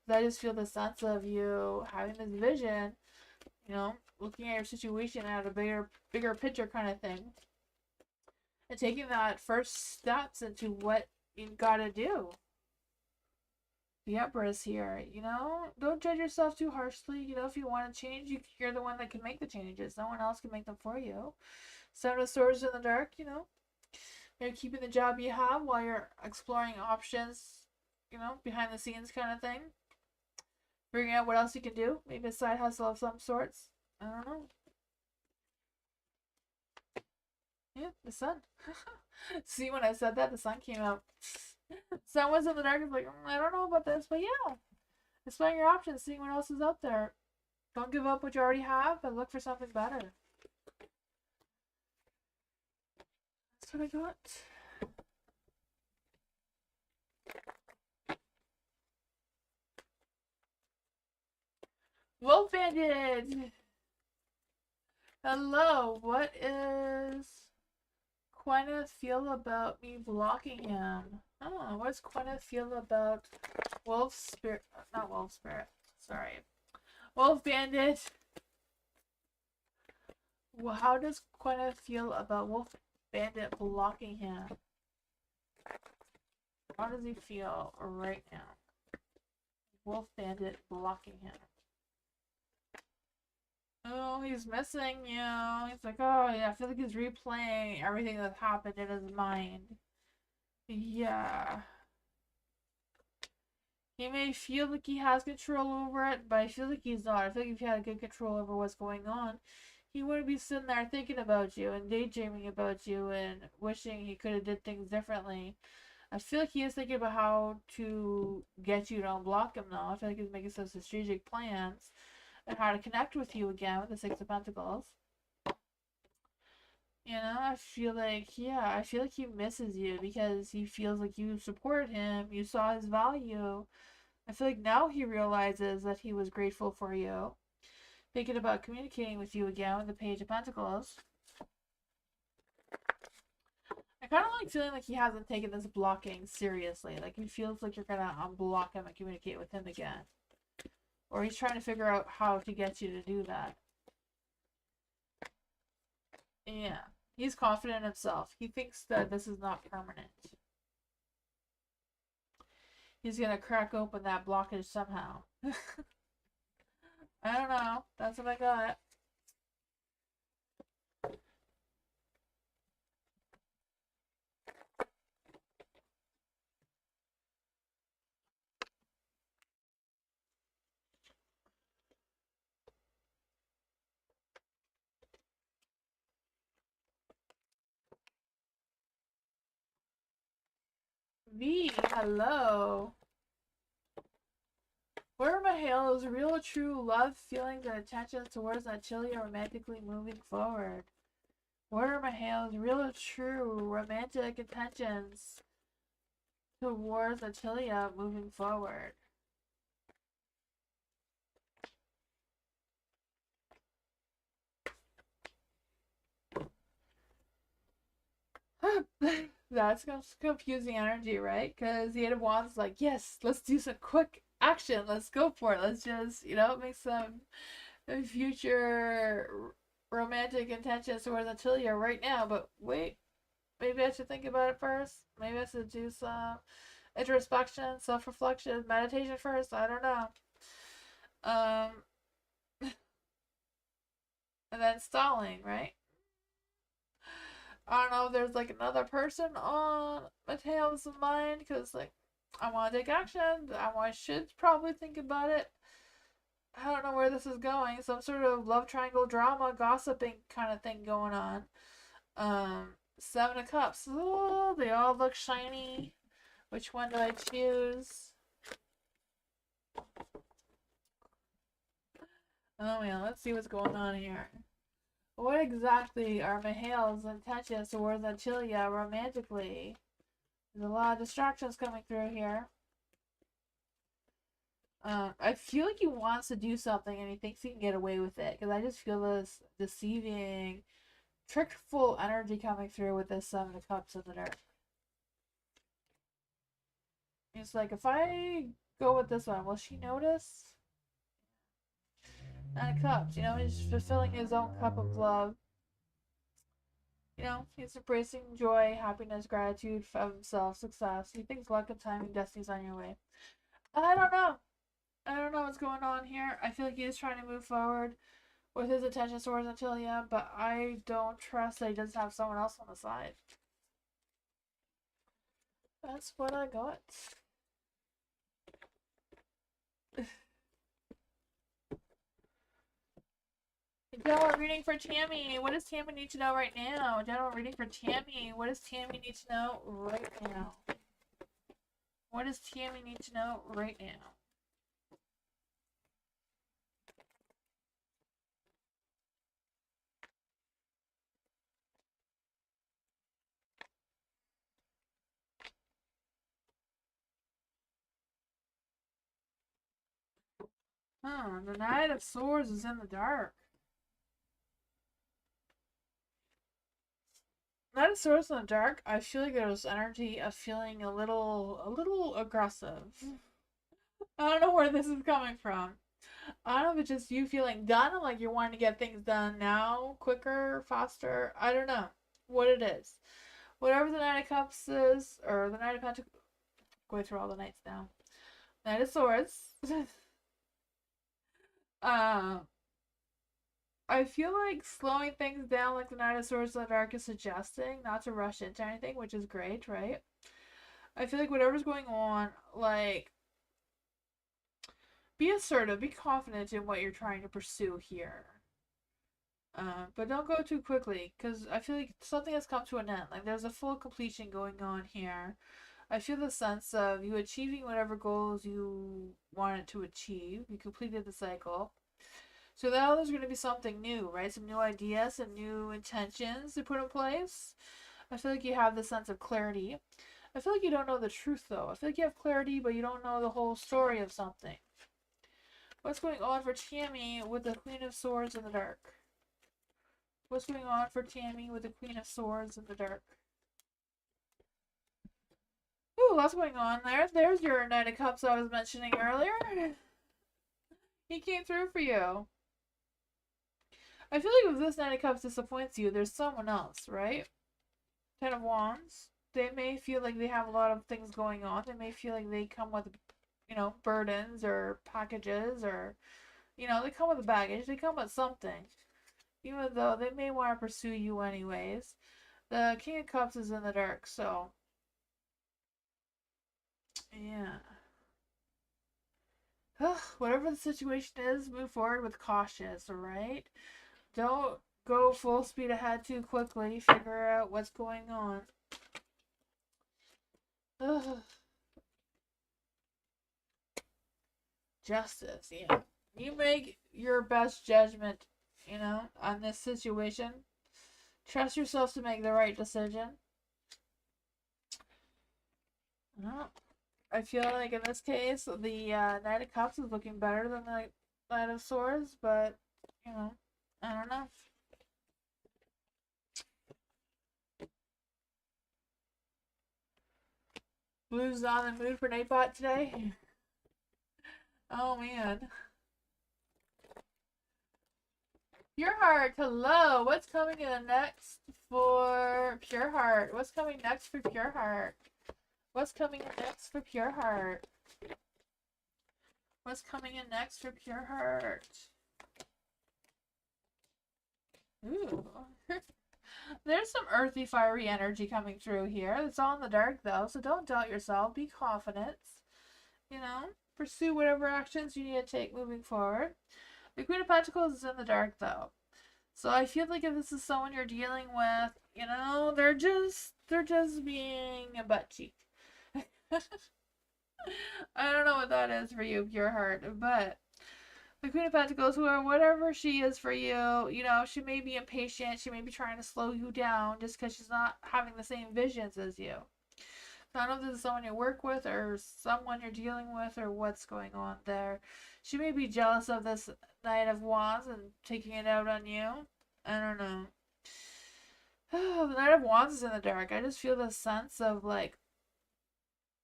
I just feel the sense of you having this vision, you know, looking at your situation at a bigger picture kind of thing and taking that first steps into what you gotta do. The Empress here, you know, don't judge yourself too harshly. You know, if you want to change, you're the one that can make the changes. No one else can make them for you. Seven of Swords in the dark, you know, you're keeping the job you have while you're exploring options, you know, behind the scenes kind of thing. Figuring out what else you can do. Maybe a side hustle of some sorts. I don't know. Yeah, the sun. See, when I said that, the sun came out. Sun was in the dark. It's like, I don't know about this, but yeah. Exploring your options, seeing what else is out there. Don't give up what you already have, but look for something better. That's what I got. Wolf Bandit! Hello, what is Quenna feel about me blocking him? Oh, what's Quenna feel about Wolf Spirit? Not Wolf Spirit, sorry. Wolf Bandit! Well, how does Quenna feel about Wolf Bandit blocking him? How does he feel right now? Wolf Bandit blocking him. Oh, he's missing you. He's like, oh yeah, I feel like he's replaying everything that happened in his mind. Yeah. He may feel like he has control over it, but I feel like he's not. I feel like if he had good control over what's going on, he wouldn't be sitting there thinking about you and daydreaming about you and wishing he could have did things differently. I feel like he is thinking about how to get you to unblock him now. I feel like he's making some strategic plans and how to connect with you again with the Six of Pentacles. You know, I feel like, yeah, I feel like he misses you because he feels like you support him, you saw his value. I feel like now he realizes that he was grateful for you. Thinking about communicating with you again with the Page of Pentacles. I kind of like feeling like he hasn't taken this blocking seriously. Like he feels like you're gonna unblock him and communicate with him again. Or he's trying to figure out how to get you to do that. Yeah. He's confident in himself. He thinks that this is not permanent. He's gonna crack open that blockage somehow. I don't know. That's what I got. V, hello. What are Mahalo's real true love, feelings, and attentions towards Natalia romantically moving forward? What are Mahalo's real true romantic intentions towards Natalia moving forward? That's confusing energy, right? Because the Eight of Wands is like, yes, let's do some quick action. Let's go for it. Let's just, make some future romantic intentions towards Natalia right now. But wait, maybe I should think about it first. Maybe I should do some introspection, self-reflection, meditation first. I don't know. And then stalling, right? I don't know if there's like another person on Mateo's mind because I want to take action. I should probably think about it. I don't know where this is going. Some sort of love triangle drama, gossiping kind of thing going on. Seven of Cups. Oh, they all look shiny. Which one do I choose? Oh man, let's see what's going on here. What exactly are Mihail's intentions towards Natalia romantically? There's a lot of distractions coming through here. I feel like he wants to do something and he thinks he can get away with it. Because I just feel this deceiving, trickful energy coming through with this Seven of Cups in the dark. It's like, if I go with this one, will she notice? Nine of Cups, he's fulfilling his own cup of love. He's embracing joy, happiness, gratitude for himself, success. He thinks luck and timing, destiny's on your way. I don't know. I don't know what's going on here. I feel like he is trying to move forward with his attention towards Natalia, but I don't trust that he doesn't have someone else on the side. That's what I got. General reading for Tammy. What does Tammy need to know right now? General reading for Tammy. What does Tammy need to know right now? What does Tammy need to know right now? The Knight of Swords is in the dark. Knight of Swords in the dark, I feel like there's energy of feeling a little aggressive. I don't know where this is coming from. I don't know if it's just you feeling done, like you're wanting to get things done now, quicker, faster. I don't know what it is. Whatever the Knight of Cups is, or the Knight of Pentacles. Going through all the knights now. Knight of Swords. I feel like slowing things down, like the Knight of Swords in the Dark is suggesting, not to rush into anything, which is great, right? I feel like whatever's going on, be assertive, be confident in what you're trying to pursue here. But don't go too quickly, because I feel like something has come to an end. Like, there's a full completion going on here. I feel the sense of you achieving whatever goals you wanted to achieve. You completed the cycle. So now there's going to be something new, right? Some new ideas and new intentions to put in place. I feel like you have this sense of clarity. I feel like you don't know the truth, though. I feel like you have clarity, but you don't know the whole story of something. What's going on for Tammy with the Queen of Swords in the dark? What's going on for Tammy with the Queen of Swords in the dark? Ooh, lots going on there. There's your Knight of Cups I was mentioning earlier. He came through for you. I feel like if this Knight of Cups disappoints you, there's someone else, right? Ten of Wands. They may feel like they have a lot of things going on. They may feel like they come with, burdens or packages or, they come with a baggage. They come with something. Even though they may want to pursue you anyways. The King of Cups is in the dark, so. Yeah. Whatever the situation is, move forward with caution, alright? Don't go full speed ahead too quickly. Figure out what's going on. Justice, yeah. You make your best judgment, on this situation. Trust yourself to make the right decision. No. I feel like in this case, the Knight of Cups is looking better than the Knight of Swords, but, I don't know. Blue's on the mood for Nightbot today. Oh, man. Pure Heart, hello. What's coming in next for Pure Heart? What's coming next for Pure Heart? What's coming in next for Pure Heart? What's coming in next for Pure Heart? Ooh. There's some earthy, fiery energy coming through here. It's all in the dark, though, so don't doubt yourself. Be confident. Pursue whatever actions you need to take moving forward. The Queen of Pentacles is in the dark, though. So I feel like if this is someone you're dealing with, they're just being a butt cheek. I don't know what that is for you, Pure Heart, but the Queen of Pentacles, whatever she is for you, she may be impatient, she may be trying to slow you down just because she's not having the same visions as you. So I don't know if this is someone you work with or someone you're dealing with or what's going on there. She may be jealous of this Knight of Wands and taking it out on you. I don't know. The Knight of Wands is in the dark. I just feel this sense of, like,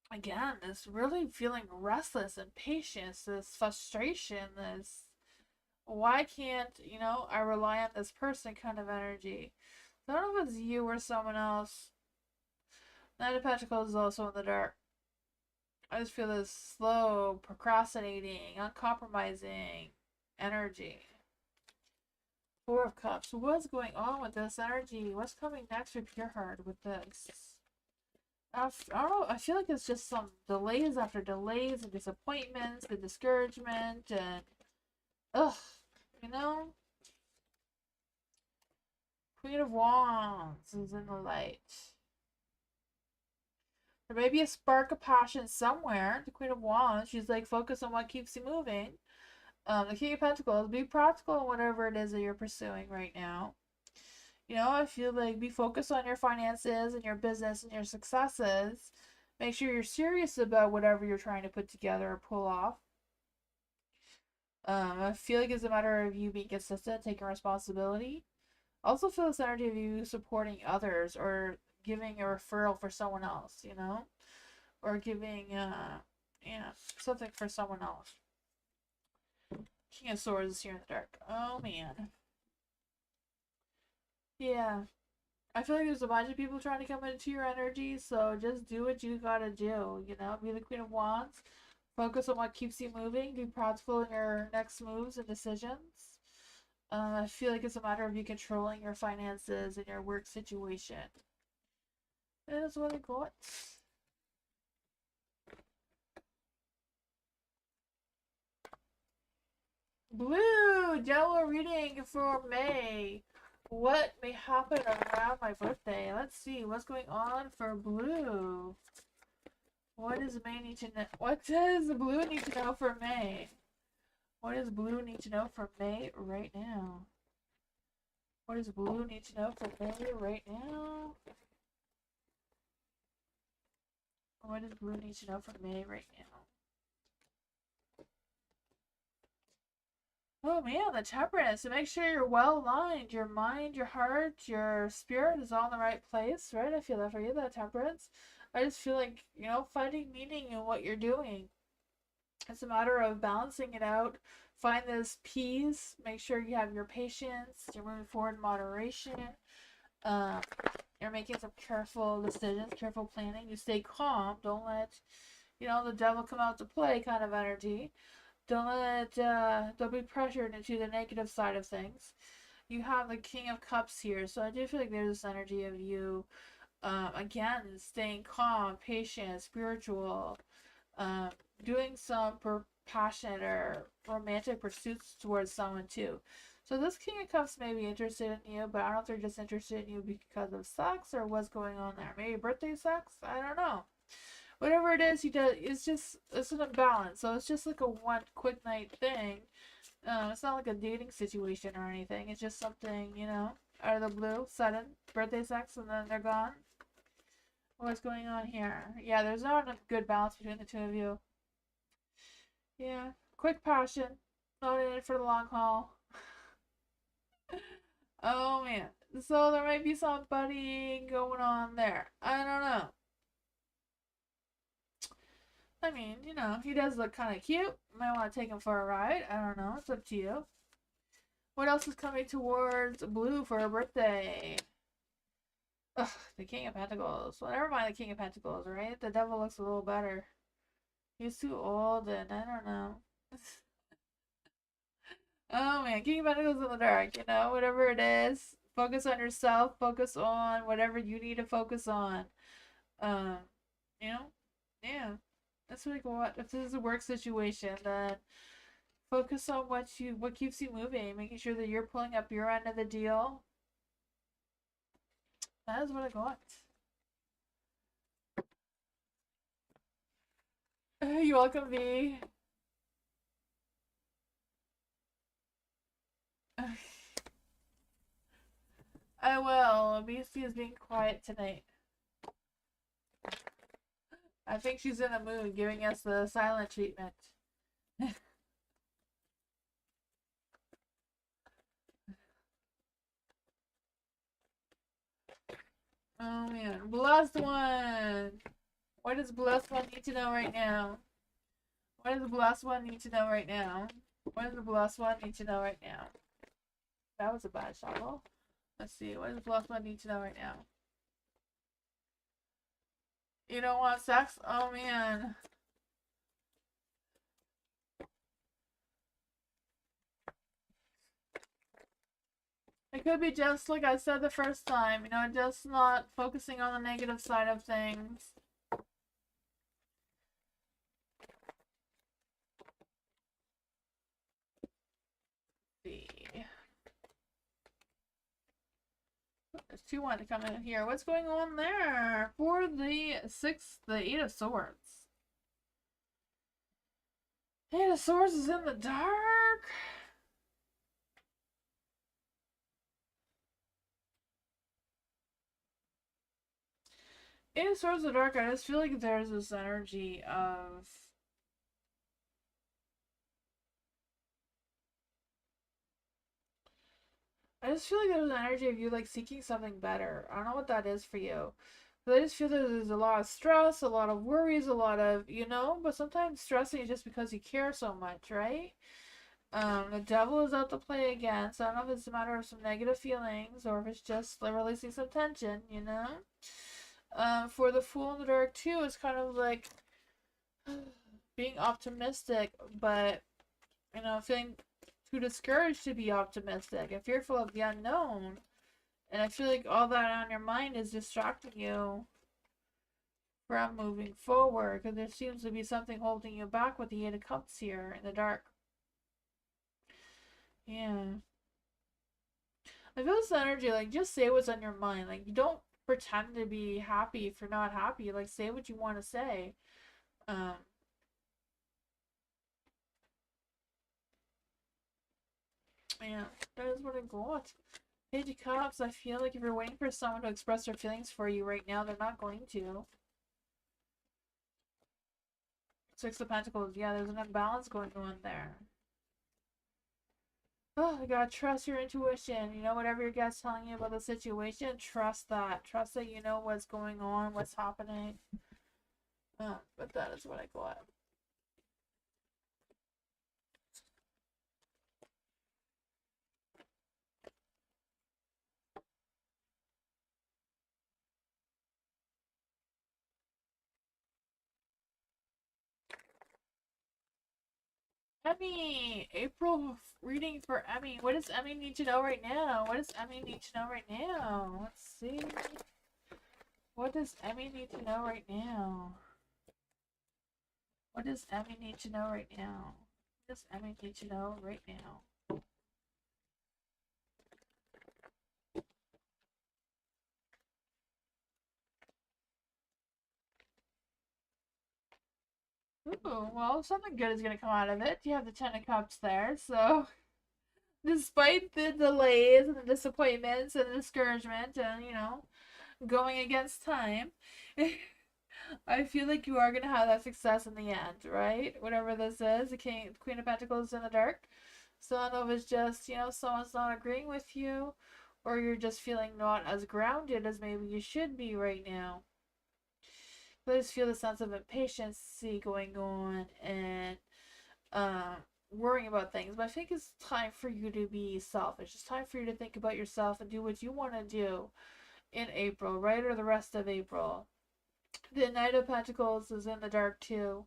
again, this really feeling restless, impatience, this frustration, this why can't, I rely on this person kind of energy. I don't know if it's you or someone else. Knight of Pentacles is also in the dark. I just feel this slow, procrastinating, uncompromising energy. Four of Cups. What's going on with this energy? What's coming next for Pure Heart with this? I don't know. I feel like it's just some delays after delays and disappointments and discouragement and Queen of Wands is in the light. There may be a spark of passion somewhere. The Queen of Wands, she's like, focus on what keeps you moving. The King of Pentacles, be practical in whatever it is that you're pursuing right now. I feel like be focused on your finances and your business and your successes. Make sure you're serious about whatever you're trying to put together or pull off. I feel like it's a matter of you being consistent, taking responsibility. Also feel this energy of you supporting others or giving a referral for someone else, or giving something for someone else. King of Swords is here in the dark. Oh man. Yeah. I feel like there's a bunch of people trying to come into your energy, so just do what you gotta do, Be the Queen of Wands. Focus on what keeps you moving. Be practical in your next moves and decisions. I feel like it's a matter of you controlling your finances and your work situation. That is what I got. Blue! Jello reading for May. What may happen around my birthday? Let's see. What's going on for Blue? What does May need to know? What does Blue need to know for May? What does Blue need to know for May right now? What does Blue need to know for May right now? What does Blue need to know for May right now? Oh man, the Temperance. So make sure you're well aligned. Your mind, your heart, your spirit is all in the right place, right? I feel that for you, that Temperance. I just feel like, finding meaning in what you're doing. It's a matter of balancing it out. Find this peace. Make sure you have your patience. You're moving forward in moderation. You're making some careful decisions, careful planning. You stay calm. Don't let, the devil come out to play kind of energy. Don't be pressured into the negative side of things. You have the King of Cups here, so I do feel like there's this energy of you, again, staying calm, patient, spiritual, doing some passionate or romantic pursuits towards someone too. So this King of Cups may be interested in you, but I don't know if they're just interested in you because of sex or what's going on there. Maybe birthday sex? I don't know. Whatever it is he does, it's an imbalance. So it's just like a one quick night thing. It's not like a dating situation or anything. It's just something, out of the blue, sudden birthday sex, and then they're gone. What's going on here? Yeah, there's not a good balance between the two of you. Yeah, quick passion, not in it for the long haul. Oh man, so there might be somebody going on there. I don't know. I mean, he does look kind of cute. Might want to take him for a ride. I don't know. It's up to you. What else is coming towards Blue for her birthday? Ugh, the King of Pentacles. Well, never mind the King of Pentacles, right? The Devil looks a little better. He's too old, and I don't know. Oh man, King of Pentacles in the dark. Whatever it is, focus on yourself. Focus on whatever you need to focus on. Um, you know, yeah. That's like what if this is a work situation, then focus on what keeps you moving, making sure that you're pulling up your end of the deal. That is what I got. You're welcome, V. I will. BC is being quiet tonight. I think she's in the mood, giving us the silent treatment. Oh man, blessed one. What does blessed one need to know right now? What does the blessed one need to know right now? What does the blessed one need to know right now? That was a bad shuffle. Let's see. What does the blessed one need to know right now? You don't want sex? Oh man. It could be just like I said the first time, just not focusing on the negative side of things. Let's see. There's two want to come in here. What's going on there? For the Eight of Swords. Eight of Swords is in the dark. Eight of Swords in the dark, I just feel like there's this energy of I just feel like there's an energy of you like seeking something better. I don't know what that is for you. But I just feel that there's a lot of stress, a lot of worries, a lot of, but sometimes stressing is just because you care so much, right? The devil is out to play again, so I don't know if it's a matter of some negative feelings or if it's just like releasing some tension, For the Fool in the Dark too, it's kind of like being optimistic, but feeling too discouraged to be optimistic and fearful of the unknown. And I feel like all that on your mind is distracting you from moving forward because there seems to be something holding you back with the Eight of Cups here in the dark. Yeah. I feel this energy, like, just say what's on your mind. Like, you don't pretend to be happy if you're not happy. Like, say what you want to say. Yeah, that is what I got. Page of Cups, I feel like if you're waiting for someone to express their feelings for you right now, they're not going to. Six of Pentacles, yeah, there's an imbalance going on there. Oh, you gotta trust your intuition. Whatever your gut's telling you about the situation, trust that. Trust that you know what's going on, what's happening. But that is what I got. Emmy! April reading for Emmy. What does Emmy need to know right now? What does Emmy need to know right now? Let's see. What does Emmy need to know right now? What does Emmy need to know right now? What does Emmy need to know right now? Ooh, well, something good is gonna come out of it. You have the Ten of Cups there, so despite the delays and the disappointments and the discouragement and, going against time, I feel like you are gonna have that success in the end, right? Whatever this is, the Queen of Pentacles in the dark. So I don't know if it's just, someone's not agreeing with you, or you're just feeling not as grounded as maybe you should be right now. But I just feel the sense of impatience going on and um, worrying about things. But I think it's time for you to be selfish. It's time for you to think about yourself and do what you want to do in April, right? Or the rest of April. The Knight of Pentacles is in the dark too.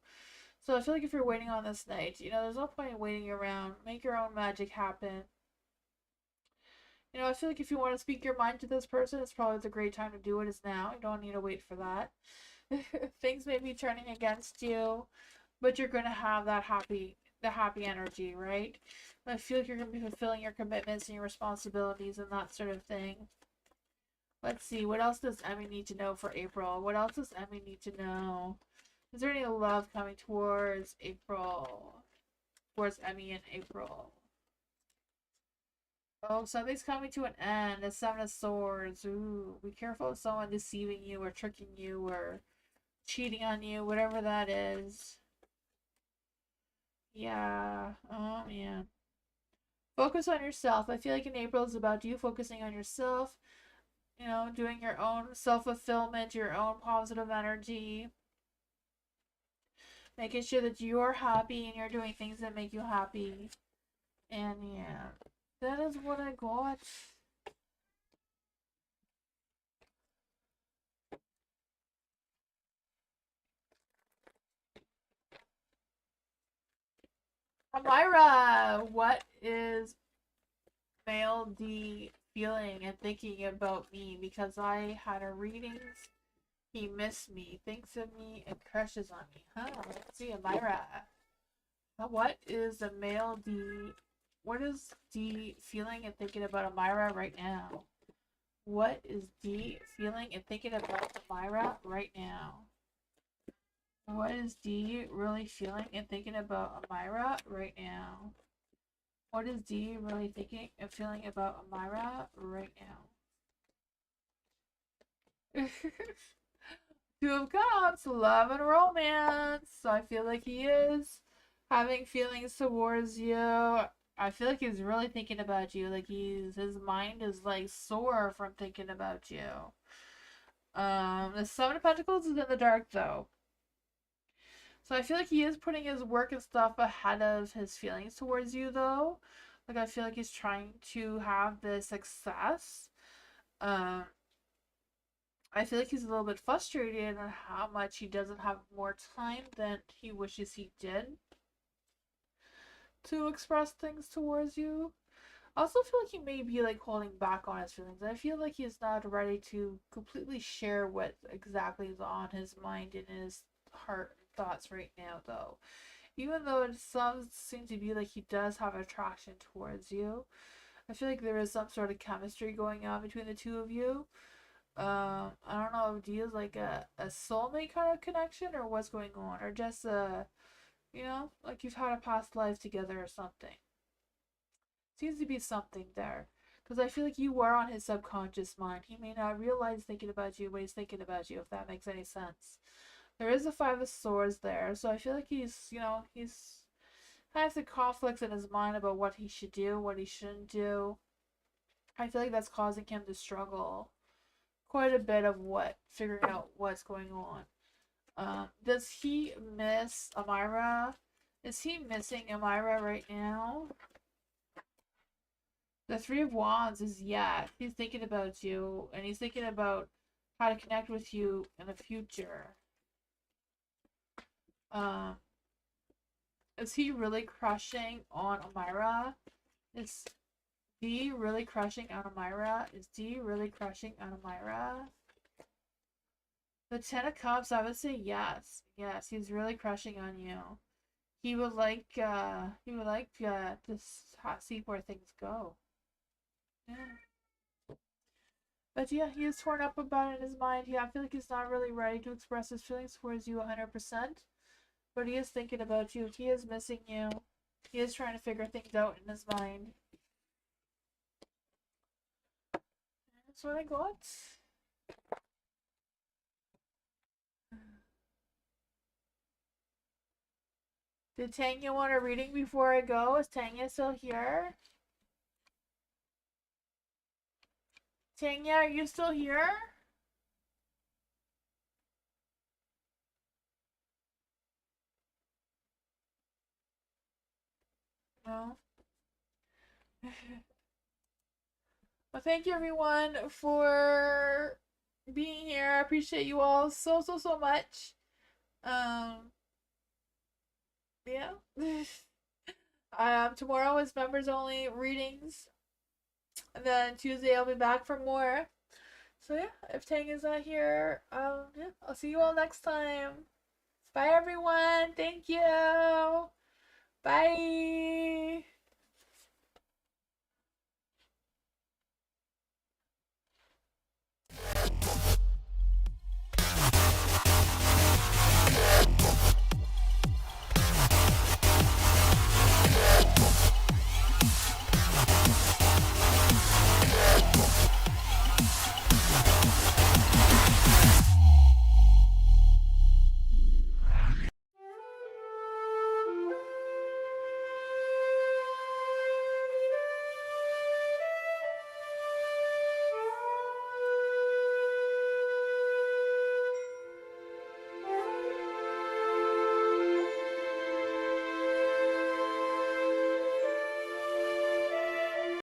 So I feel like if you're waiting on this night, there's no point in waiting around. Make your own magic happen. I feel like if you want to speak your mind to this person, it's probably the great time to do it is now. You don't need to wait for that. Things may be turning against you, but you're gonna have the happy energy, right? I feel like you're gonna be fulfilling your commitments and your responsibilities and that sort of thing. Let's see, what else does Emmy need to know for April? What else does Emmy need to know? Is there any love coming towards April? Towards Emmy in April? Oh, something's coming to an end. The Seven of Swords. Ooh, be careful of someone deceiving you or tricking you or cheating on you, whatever that is. Yeah. Oh, man. Focus on yourself. I feel like in April is about you focusing on yourself, doing your own self-fulfillment, your own positive energy, making sure that you're happy and you're doing things that make you happy. And yeah, that is what I got. Amira, what is male D feeling and thinking about me? Because I had a readings. He missed me, thinks of me, and crushes on me. Huh? Let's see, Amira. What is the male D? What is D feeling and thinking about Amira right now? What is D feeling and thinking about Amira right now? What is D really feeling and thinking about Amira right now? What is D really thinking and feeling about Amira right now? Two of Cups, love and romance. So I feel like he is having feelings towards you. I feel like he's really thinking about you. Like his mind is like sore from thinking about you. The Seven of Pentacles is in the dark though. So I feel like he is putting his work and stuff ahead of his feelings towards you though. Like I feel like he's trying to have this success. Um I feel like he's a little bit frustrated on how much he doesn't have more time than he wishes he did to express things towards you. I also feel like he may be like holding back on his feelings. I feel like he's not ready to completely share what exactly is on his mind and his heart and thoughts right now though. Even though it seems to be like he does have attraction towards you. I feel like there is some sort of chemistry going on between the two of you. I don't know if D is like a soulmate kind of connection or what's going on, or just like you've had a past life together or something. Seems to be something there. Because I feel like you are on his subconscious mind. He may not realize thinking about you, but he's thinking about you, if that makes any sense. There is a Five of Swords there, so I feel like he's has the conflicts in his mind about what he should do, what he shouldn't do. I feel like that's causing him to struggle quite a bit of figuring out what's going on. Does he miss Amira? Is he missing Amira right now? The Three of Wands is yeah. He's thinking about you, and he's thinking about how to connect with you in the future. Um, is he really crushing on Amira? Is D really crushing on Amira? Is D really crushing on Amira? The Ten of Cups, I would say yes. Yes, he's really crushing on you. He would like to see where things go. Yeah. But yeah, he is torn up about it in his mind. Yeah, I feel like he's not really ready to express his feelings towards you 100%. But he is thinking about you. He is missing you. He is trying to figure things out in his mind. That's what I got. Did Tanya want a reading before I go? Is Tanya still here? Tanya, are you still here? No. Well, thank you everyone for being here. I appreciate you all so much. Yeah. Tomorrow is members only readings. And then Tuesday I'll be back for more. So yeah, if Tang is not here, yeah, I'll see you all next time. Bye everyone. Thank you. Bye.